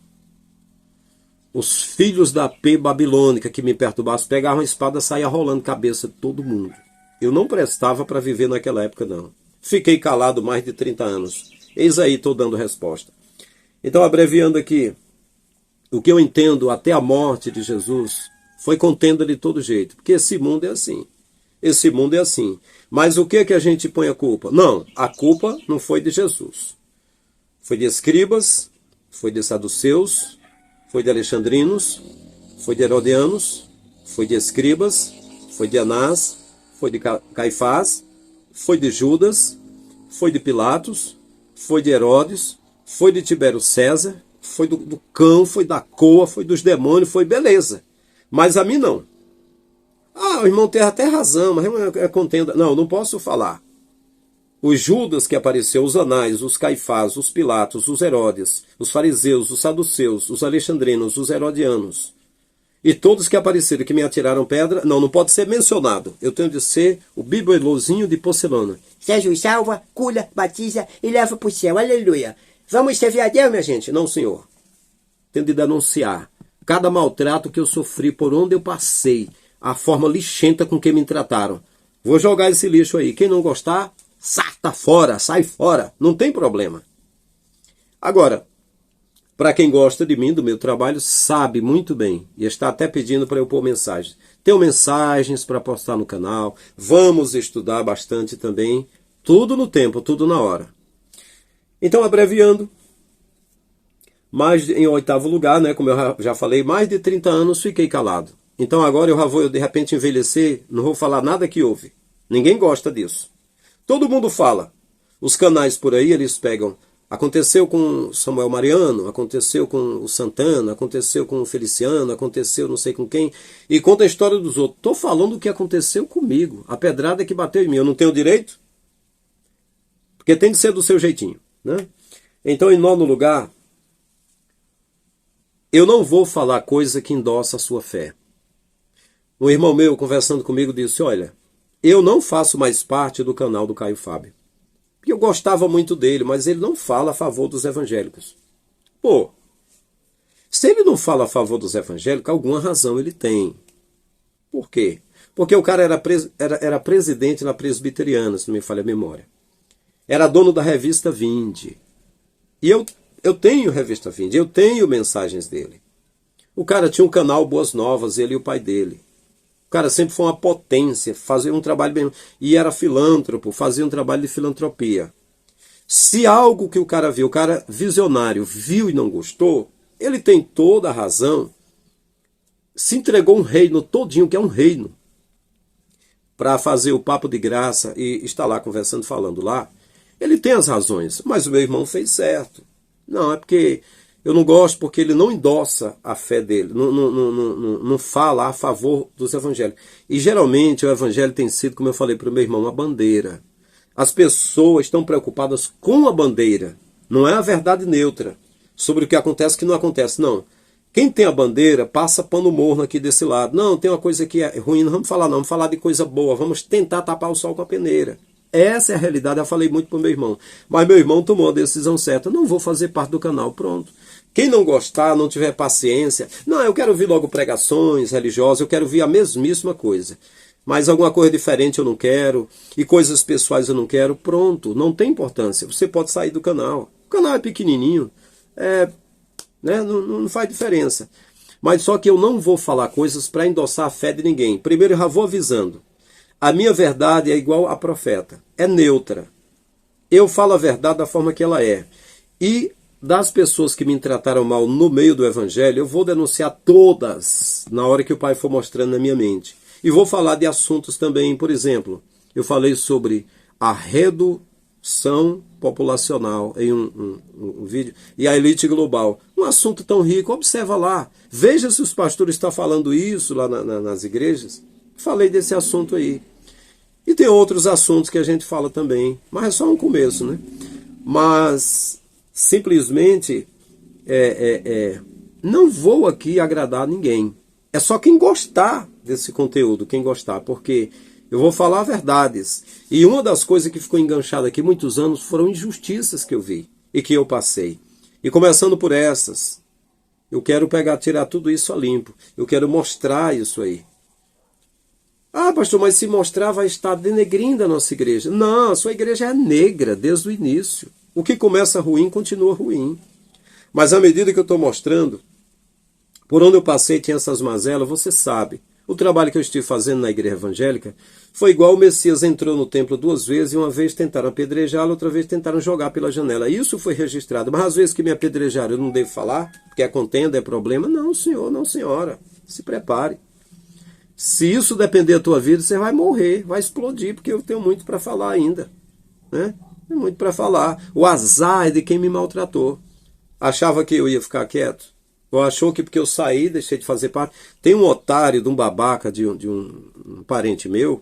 Os filhos da P babilônica que me perturbavam, pegavam a espada e saíam rolando cabeça de todo mundo. Eu não prestava para viver naquela época, não. Fiquei calado mais de 30 anos. Eis aí, estou dando resposta. Então, abreviando aqui, o que eu entendo até a morte de Jesus foi contenda de todo jeito. Porque esse mundo é assim. Esse mundo é assim. Mas o que é que a gente põe a culpa? Não, a culpa não foi de Jesus. Foi de escribas, foi de saduceus, foi de alexandrinos, foi de herodianos, foi de escribas, foi de Anás, foi de Caifás, foi de Judas, foi de Pilatos, foi de Herodes, foi de Tibério César, foi do cão, foi da coa, foi dos demônios, foi beleza. Mas a mim não. Ah, o irmão tem até razão, mas é contenda. Não, não posso falar. Os Judas que apareceu, os Anás, os Caifás, os Pilatos, os Herodes, os fariseus, os saduceus, os alexandrinos, os herodianos, e todos que apareceram que me atiraram pedra, não pode ser mencionado. Eu tenho de ser o bibelozinho de porcelana. Jesus salva, cura, batiza e leva para o céu. Aleluia. Vamos servir a Deus, minha gente? Não, senhor. Tenho de denunciar cada maltrato que eu sofri por onde eu passei, a forma lixenta com que me trataram. Vou jogar esse lixo aí. Quem não gostar, tá fora, sai fora. Não tem problema. Agora, para quem gosta de mim, do meu trabalho, sabe muito bem. E está até pedindo para eu pôr mensagens. Tenho mensagens para postar no canal. Vamos estudar bastante também. Tudo no tempo, tudo na hora. Então, abreviando. Mas em 8º lugar, né, como eu já falei, mais de 30 anos fiquei calado. Então agora eu já vou, de repente, envelhecer, não vou falar nada que houve. Ninguém gosta disso. Todo mundo fala. Os canais por aí, eles pegam. Aconteceu com Samuel Mariano, aconteceu com o Santana, aconteceu com o Feliciano, aconteceu não sei com quem, e conta a história dos outros. Estou falando o que aconteceu comigo. A pedrada que bateu em mim. Eu não tenho direito? Porque tem de ser do seu jeitinho, né? Então, em 9º lugar, eu não vou falar coisa que endossa a sua fé. Um irmão meu, conversando comigo, disse, olha, eu não faço mais parte do canal do Caio Fábio. Porque eu gostava muito dele, mas ele não fala a favor dos evangélicos. Pô, se ele não fala a favor dos evangélicos, alguma razão ele tem. Por quê? Porque o cara era presidente na Presbiteriana, se não me falha a memória. Era dono da revista Vinde. E eu tenho revista Vinde, eu tenho mensagens dele. O cara tinha um canal Boas Novas, ele e o pai dele. O cara sempre foi uma potência, fazia um trabalho bem... E era filântropo, fazia um trabalho de filantropia. Se algo que o cara viu, o cara visionário, viu e não gostou, ele tem toda a razão. Se entregou um reino todinho, que é um reino, para fazer o papo de graça e estar lá conversando, falando lá. Ele tem as razões, mas o meu irmão fez certo. Não, é porque... Eu não gosto porque ele não endossa a fé dele, não fala a favor dos evangélicos. E geralmente o evangelho tem sido, como eu falei para o meu irmão, uma bandeira. As pessoas estão preocupadas com a bandeira, não é a verdade neutra sobre o que acontece e o que não acontece, não. Quem tem a bandeira passa pano morno aqui desse lado. Não, tem uma coisa que é ruim, não vamos falar não, vamos falar de coisa boa, vamos tentar tapar o sol com a peneira. Essa é a realidade, eu falei muito para o meu irmão. Mas meu irmão tomou a decisão certa, não vou fazer parte do canal, pronto. Quem não gostar, não tiver paciência, não, eu quero ouvir logo pregações religiosas, eu quero ouvir a mesmíssima coisa. Mas alguma coisa diferente eu não quero, e coisas pessoais eu não quero, pronto, não tem importância. Você pode sair do canal. O canal é pequenininho, não faz diferença. Mas só que eu não vou falar coisas para endossar a fé de ninguém. Primeiro eu já vou avisando. A minha verdade é igual a profeta, é neutra. Eu falo a verdade da forma que ela é. E das pessoas que me trataram mal no meio do evangelho, eu vou denunciar todas na hora que o Pai for mostrando na minha mente. E vou falar de assuntos também, por exemplo, eu falei sobre a redução populacional em um vídeo, e a elite global. Um assunto tão rico, observa lá. Veja se os pastores estão falando isso lá nas igrejas. Falei desse assunto aí. E tem outros assuntos que a gente fala também, mas é só um começo, né? Mas simplesmente não vou aqui agradar ninguém. É só quem gostar desse conteúdo, quem gostar, porque eu vou falar verdades. E uma das coisas que ficou enganchada aqui muitos anos foram injustiças que eu vi e que eu passei. E começando por essas, eu quero tirar tudo isso a limpo. Eu quero mostrar isso aí. Ah, pastor, mas se mostrar vai estar denegrindo a nossa igreja. Não, a sua igreja é negra desde o início. O que começa ruim, continua ruim. Mas à medida que eu estou mostrando, por onde eu passei tinha essas mazelas, você sabe. O trabalho que eu estive fazendo na igreja evangélica foi igual o Messias entrou no templo 2 vezes e uma vez tentaram apedrejá-lo, outra vez tentaram jogar pela janela. Isso foi registrado. Mas às vezes que me apedrejaram eu não devo falar, porque é contenda, é problema. Não, senhor, não, senhora. Se prepare. Se isso depender da tua vida, você vai morrer, vai explodir, porque eu tenho muito para falar ainda. Né? Tem muito para falar. O azar é de quem me maltratou. Achava que eu ia ficar quieto? Ou achou que porque eu saí, deixei de fazer parte? Tem um otário, de um babaca, de um parente meu,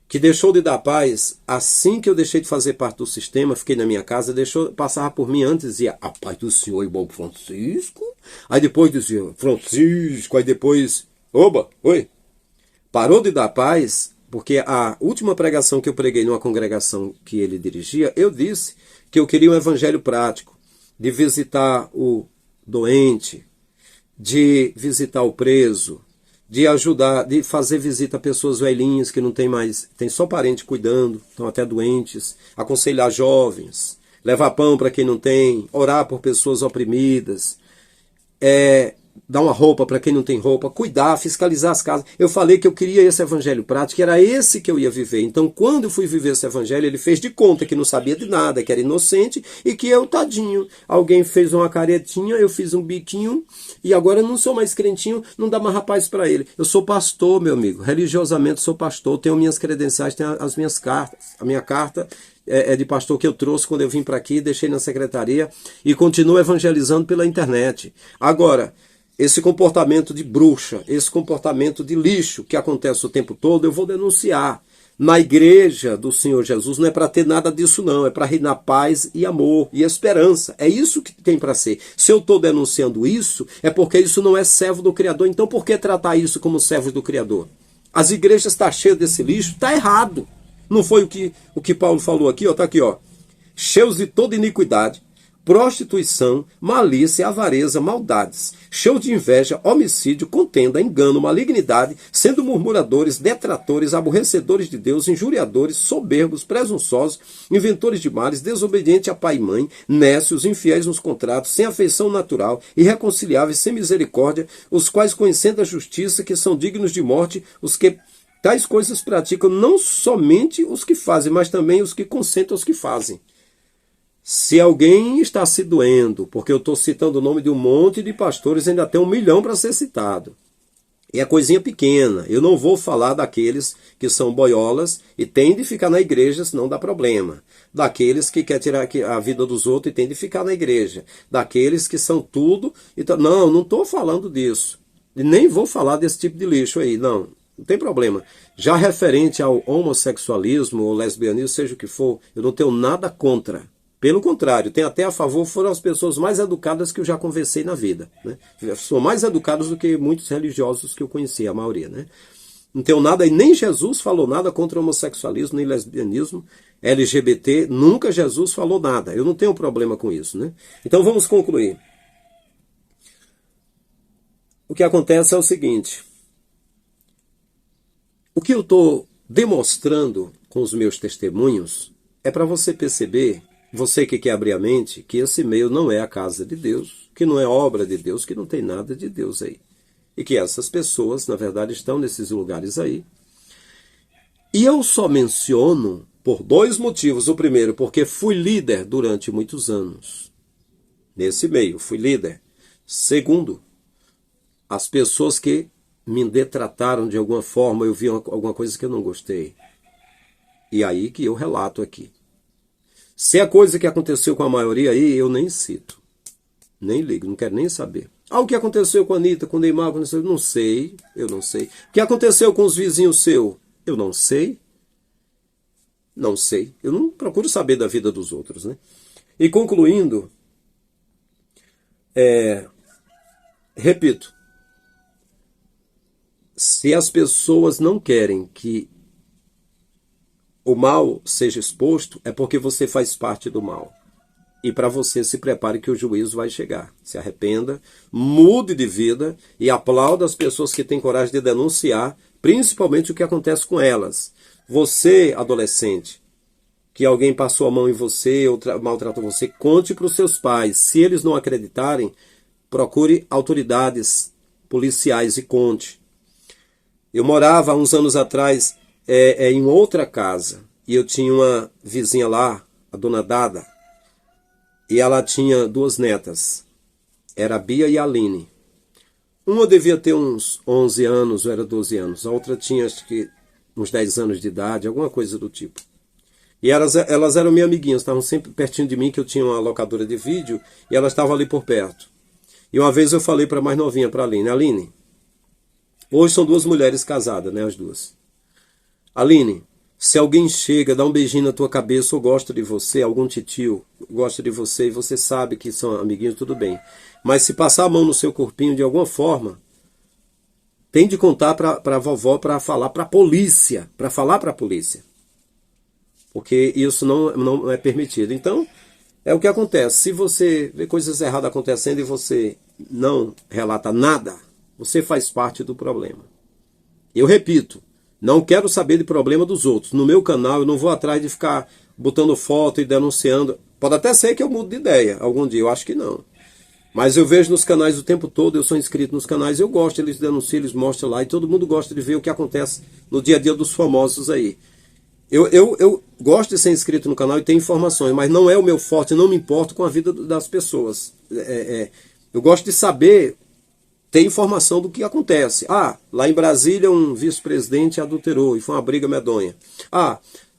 que deixou de dar paz assim que eu deixei de fazer parte do sistema, fiquei na minha casa, passava por mim antes e dizia, a paz do senhor igual Francisco. Aí depois dizia, Francisco, aí depois, oba, oi. Parou de dar paz, porque a última pregação que eu preguei numa congregação que ele dirigia, eu disse que eu queria um evangelho prático, de visitar o doente, de visitar o preso, de ajudar, de fazer visita a pessoas velhinhas que não tem mais, tem só parente cuidando, estão até doentes, aconselhar jovens, levar pão para quem não tem, orar por pessoas oprimidas, dar uma roupa para quem não tem roupa, cuidar, fiscalizar as casas. Eu falei que eu queria esse evangelho prático, que era esse que eu ia viver. Então, quando eu fui viver esse evangelho, ele fez de conta que não sabia de nada, que era inocente e que eu, tadinho, alguém fez uma caretinha, eu fiz um biquinho e agora eu não sou mais crentinho, não dá mais rapaz para ele. Eu sou pastor, meu amigo, religiosamente sou pastor, tenho minhas credenciais, tenho as minhas cartas. A minha carta é de pastor que eu trouxe quando eu vim para aqui, deixei na secretaria e continuo evangelizando pela internet. Agora, esse comportamento de bruxa, esse comportamento de lixo que acontece o tempo todo, eu vou denunciar. Na igreja do Senhor Jesus não é para ter nada disso não, é para reinar paz e amor e esperança. É isso que tem para ser. Se eu estou denunciando isso, é porque isso não é servo do Criador. Então por que tratar isso como servo do Criador? As igrejas estão cheias desse lixo, está errado. Não foi o que Paulo falou aqui, ó, tá aqui, ó. Cheios de toda iniquidade, prostituição, malícia, avareza, maldades, cheios de inveja, homicídio, contenda, engano, malignidade, sendo murmuradores, detratores, aborrecedores de Deus, injuriadores, soberbos, presunçosos, inventores de males, desobedientes a pai e mãe, nécios, infiéis nos contratos, sem afeição natural, irreconciliáveis, sem misericórdia, os quais, conhecendo a justiça, que são dignos de morte, os que tais coisas praticam, não somente os que fazem, mas também os que consentem os que fazem. Se alguém está se doendo, porque eu estou citando o nome de um monte de pastores, ainda tem 1 milhão para ser citado. E é coisinha pequena. Eu não vou falar daqueles que são boiolas e têm de ficar na igreja, senão dá problema. Daqueles que querem tirar a vida dos outros e têm de ficar na igreja. Daqueles que são tudo. Então, não estou falando disso. E nem vou falar desse tipo de lixo aí, não. Não tem problema. Já referente ao homossexualismo ou lesbianismo, seja o que for, eu não tenho nada contra. Pelo contrário, tem até a favor, foram as pessoas mais educadas que eu já conversei na vida. Né? São mais educados do que muitos religiosos que eu conheci, a maioria. Né? Não tenho nada, e nem Jesus falou nada contra o homossexualismo, nem lesbianismo, LGBT, nunca Jesus falou nada. Eu não tenho problema com isso. Né? Então vamos concluir. O que acontece é o seguinte. O que eu estou demonstrando com os meus testemunhos é para você perceber, você que quer abrir a mente, que esse meio não é a casa de Deus, que não é obra de Deus, que não tem nada de Deus aí. E que essas pessoas, na verdade, estão nesses lugares aí. E eu só menciono por 2 motivos. O primeiro, porque fui líder durante muitos anos. Nesse meio, fui líder. Segundo, as pessoas que me detrataram de alguma forma, eu vi alguma coisa que eu não gostei. E aí que eu relato aqui. Se é coisa que aconteceu com a maioria aí, eu nem cito. Nem ligo, não quero nem saber. O que aconteceu com a Anitta, com o Neymar, com o... não sei, eu não sei. O que aconteceu com os vizinhos seus? Eu não sei. Não sei. Eu não procuro saber da vida dos outros, né? E concluindo, repito, se as pessoas não querem que o mal seja exposto, é porque você faz parte do mal. E para você, se prepare que o juízo vai chegar. Se arrependa, mude de vida e aplauda as pessoas que têm coragem de denunciar, principalmente o que acontece com elas. Você, adolescente, que alguém passou a mão em você ou maltratou você, conte para os seus pais. Se eles não acreditarem, procure autoridades policiais e conte. Eu morava há uns anos atrás em outra casa e eu tinha uma vizinha lá, a dona Dada, e ela tinha 2 netas. Era a Bia e a Aline. Uma devia ter uns 11 anos, ou era 12 anos. A outra tinha, acho que, uns 10 anos de idade, alguma coisa do tipo. E elas eram minhas amiguinhas, estavam sempre pertinho de mim, que eu tinha uma locadora de vídeo, e elas estavam ali por perto. E uma vez eu falei para a mais novinha, para a Aline, Aline, hoje são 2 mulheres casadas, né, as 2. Aline, se alguém chega, dá um beijinho na tua cabeça ou gosta de você, algum titio gosta de você e você sabe que são amiguinhos, tudo bem. Mas se passar a mão no seu corpinho de alguma forma, tem de contar para a vovó para falar para a polícia, para falar para a polícia. Porque isso não é permitido. Então, é o que acontece. Se você vê coisas erradas acontecendo e você não relata nada, você faz parte do problema. Eu repito, não quero saber de problema dos outros. No meu canal eu não vou atrás de ficar botando foto e denunciando. Pode até ser que eu mude de ideia algum dia, eu acho que não. Mas eu vejo nos canais o tempo todo, eu sou inscrito nos canais, eu gosto, eles denunciam, eles mostram lá, e todo mundo gosta de ver o que acontece no dia a dia dos famosos aí. Eu gosto de ser inscrito no canal e ter informações, mas não é o meu forte, não me importo com a vida das pessoas. Eu gosto de saber, ter informação do que acontece. Lá em Brasília um vice-presidente adulterou e foi uma briga medonha.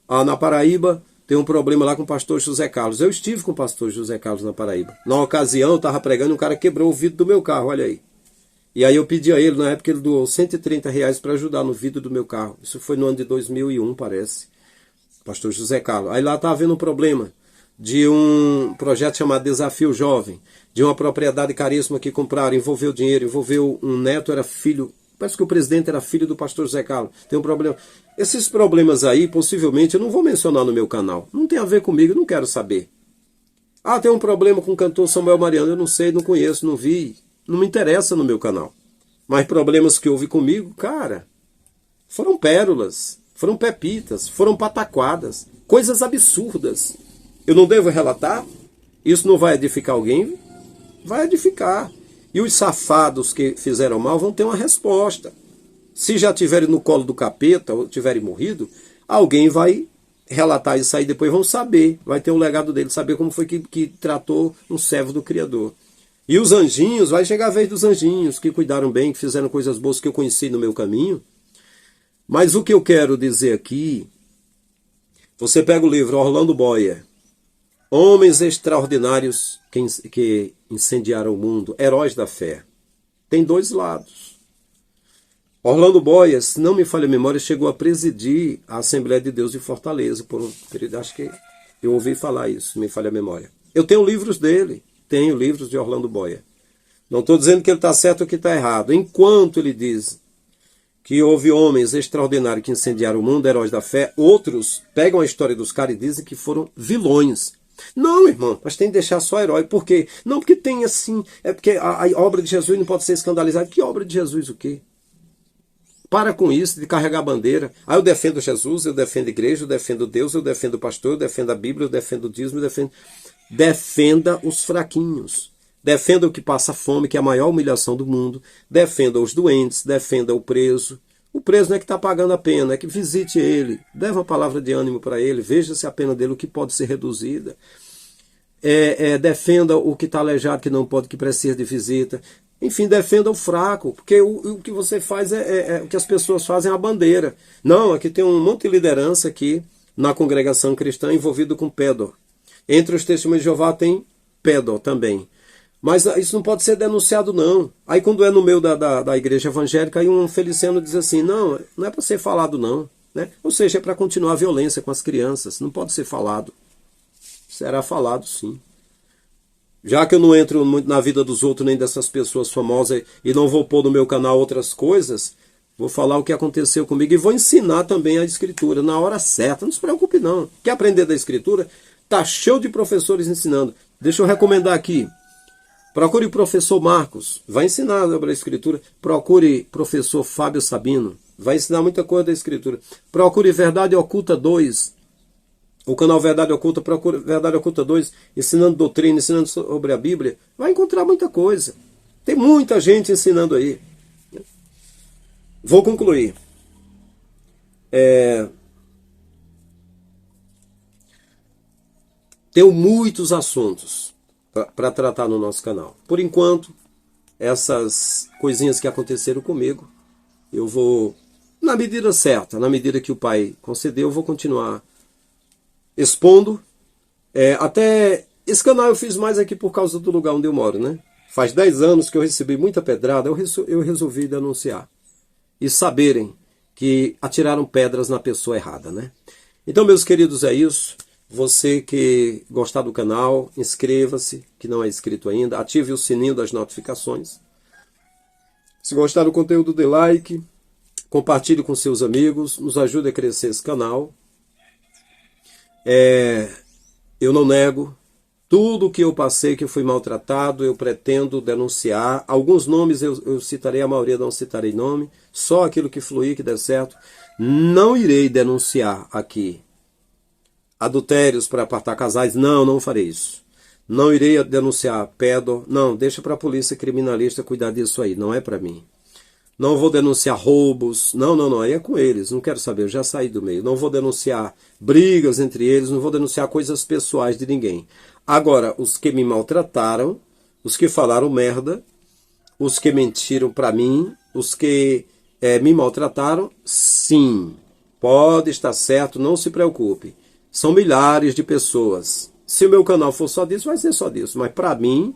Na Paraíba tem um problema lá com o pastor José Carlos. Eu estive com o pastor José Carlos na Paraíba. Na ocasião eu estava pregando e um cara quebrou o vidro do meu carro, olha aí. E aí eu pedi a ele, na época ele doou R$130 para ajudar no vidro do meu carro. Isso foi no ano de 2001, parece. Pastor José Carlos. Aí lá estava havendo um problema de um projeto chamado Desafio Jovem, de uma propriedade caríssima que compraram, envolveu dinheiro, envolveu um neto, era filho, parece que o presidente era filho do pastor José Carlos. Tem um problema. Esses problemas aí, possivelmente, eu não vou mencionar no meu canal. Não tem a ver comigo, eu não quero saber. Tem um problema com o cantor Samuel Mariano, eu não sei, não conheço, não vi, não me interessa no meu canal. Mas problemas que houve comigo, cara, foram pérolas, foram pepitas, foram pataquadas, coisas absurdas. Eu não devo relatar? Isso não vai edificar alguém? Vai edificar. E os safados que fizeram mal vão ter uma resposta. Se já tiverem no colo do capeta ou tiverem morrido, alguém vai relatar isso aí, depois vão saber. Vai ter um legado dele, saber como foi que tratou um servo do Criador. E os anjinhos, vai chegar a vez dos anjinhos, que cuidaram bem, que fizeram coisas boas que eu conheci no meu caminho. Mas o que eu quero dizer aqui, você pega o livro Orlando Boyer, Homens Extraordinários que Incendiaram o Mundo, Heróis da Fé. Tem 2 lados. Orlando Boyer, se não me falha a memória, chegou a presidir a Assembleia de Deus de Fortaleza por um período, acho que eu ouvi falar isso, se me falha a memória. Eu tenho livros dele, tenho livros de Orlando Boyer. Não estou dizendo que ele está certo ou que está errado. Enquanto ele diz que houve homens extraordinários que incendiaram o mundo, heróis da fé, outros pegam a história dos caras e dizem que foram vilões. Não, irmão, mas tem que deixar só herói. Por quê? Não, porque tem assim, é porque a obra de Jesus não pode ser escandalizada. Que obra de Jesus o quê? Para com isso de carregar a bandeira. Eu defendo Jesus, eu defendo a igreja, eu defendo Deus, eu defendo o pastor, eu defendo a Bíblia, eu defendo o dízimo, eu defendo... Defenda os fraquinhos. Defenda o que passa fome, que é a maior humilhação do mundo. Defenda os doentes, defenda o preso. O preso não é que está pagando a pena, é que visite ele. Dê uma palavra de ânimo para ele, veja se a pena dele, o que pode ser reduzida. Defenda o que está aleijado, que não pode, que precisa de visita. Enfim, defenda o fraco, porque o que você faz o que as pessoas fazem é a bandeira. Não, aqui tem um monte de liderança aqui na congregação cristã envolvido com pedó. Entre os testemunhos de Jeová tem pedó também. Mas isso não pode ser denunciado, não. Aí quando é no meio da igreja evangélica, aí um feliciano diz assim, não é para ser falado, não. Né? Ou seja, é para continuar a violência com as crianças. Não pode ser falado. Será falado, sim. Já que eu não entro muito na vida dos outros, nem dessas pessoas famosas, e não vou pôr no meu canal outras coisas, vou falar o que aconteceu comigo e vou ensinar também a Escritura na hora certa. Não se preocupe, não. Quer aprender da Escritura? Tá cheio de professores ensinando. Deixa eu recomendar aqui. Procure o professor Marcos, vai ensinar sobre a Escritura. Procure o professor Fábio Sabino, vai ensinar muita coisa da Escritura. Procure Verdade Oculta 2, o canal Verdade Oculta, procure Verdade Oculta 2, ensinando doutrina, ensinando sobre a Bíblia. Vai encontrar muita coisa. Tem muita gente ensinando aí. Vou concluir. Tenho muitos assuntos para tratar no nosso canal. Por enquanto, essas coisinhas que aconteceram comigo, eu vou, na medida certa, na medida que o Pai concedeu, eu vou continuar expondo. Até esse canal eu fiz mais aqui por causa do lugar onde eu moro, né? Faz 10 anos que eu recebi muita pedrada, eu resolvi denunciar. E saberem que atiraram pedras na pessoa errada, né? Então, meus queridos, é isso. Você que gostar do canal, inscreva-se, que não é inscrito ainda, ative o sininho das notificações. Se gostar do conteúdo, dê like, compartilhe com seus amigos, nos ajude a crescer esse canal. Eu não nego, tudo que eu passei, que eu fui maltratado, eu pretendo denunciar. Alguns nomes eu citarei, a maioria não citarei nome, só aquilo que fluir, que der certo. Não irei denunciar aqui adultérios para apartar casais, não farei isso. Não irei denunciar pedó, não, deixa para a polícia criminalista cuidar disso aí, não é para mim. Não vou denunciar roubos, não, aí é com eles, não quero saber, eu já saí do meio. Não vou denunciar brigas entre eles, não vou denunciar coisas pessoais de ninguém. Agora, os que me maltrataram, os que falaram merda, os que mentiram para mim, os que me maltrataram, sim, pode estar certo, não se preocupe. São milhares de pessoas. Se o meu canal for só disso, vai ser só disso. Mas para mim,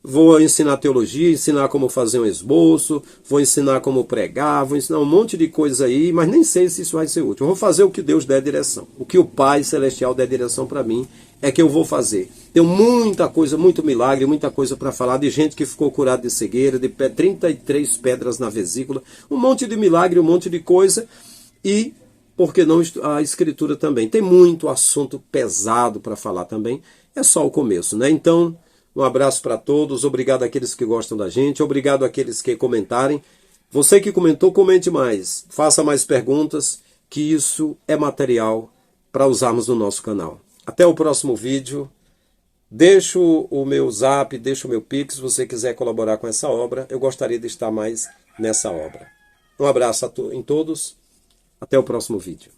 vou ensinar teologia, ensinar como fazer um esboço, vou ensinar como pregar, vou ensinar um monte de coisa aí, mas nem sei se isso vai ser útil. Eu vou fazer o que Deus der direção. O que o Pai Celestial der direção para mim é que eu vou fazer. Tenho muita coisa, muito milagre, muita coisa para falar de gente que ficou curada de cegueira, de 33 pedras na vesícula, um monte de milagre, um monte de coisa e... porque não a Escritura também. Tem muito assunto pesado para falar também. É só o começo, né? Então, um abraço para todos. Obrigado àqueles que gostam da gente. Obrigado àqueles que comentarem. Você que comentou, comente mais. Faça mais perguntas, que isso é material para usarmos no nosso canal. Até o próximo vídeo. Deixo o meu zap, deixo o meu pix, se você quiser colaborar com essa obra. Eu gostaria de estar mais nessa obra. Um abraço em todos. Até o próximo vídeo.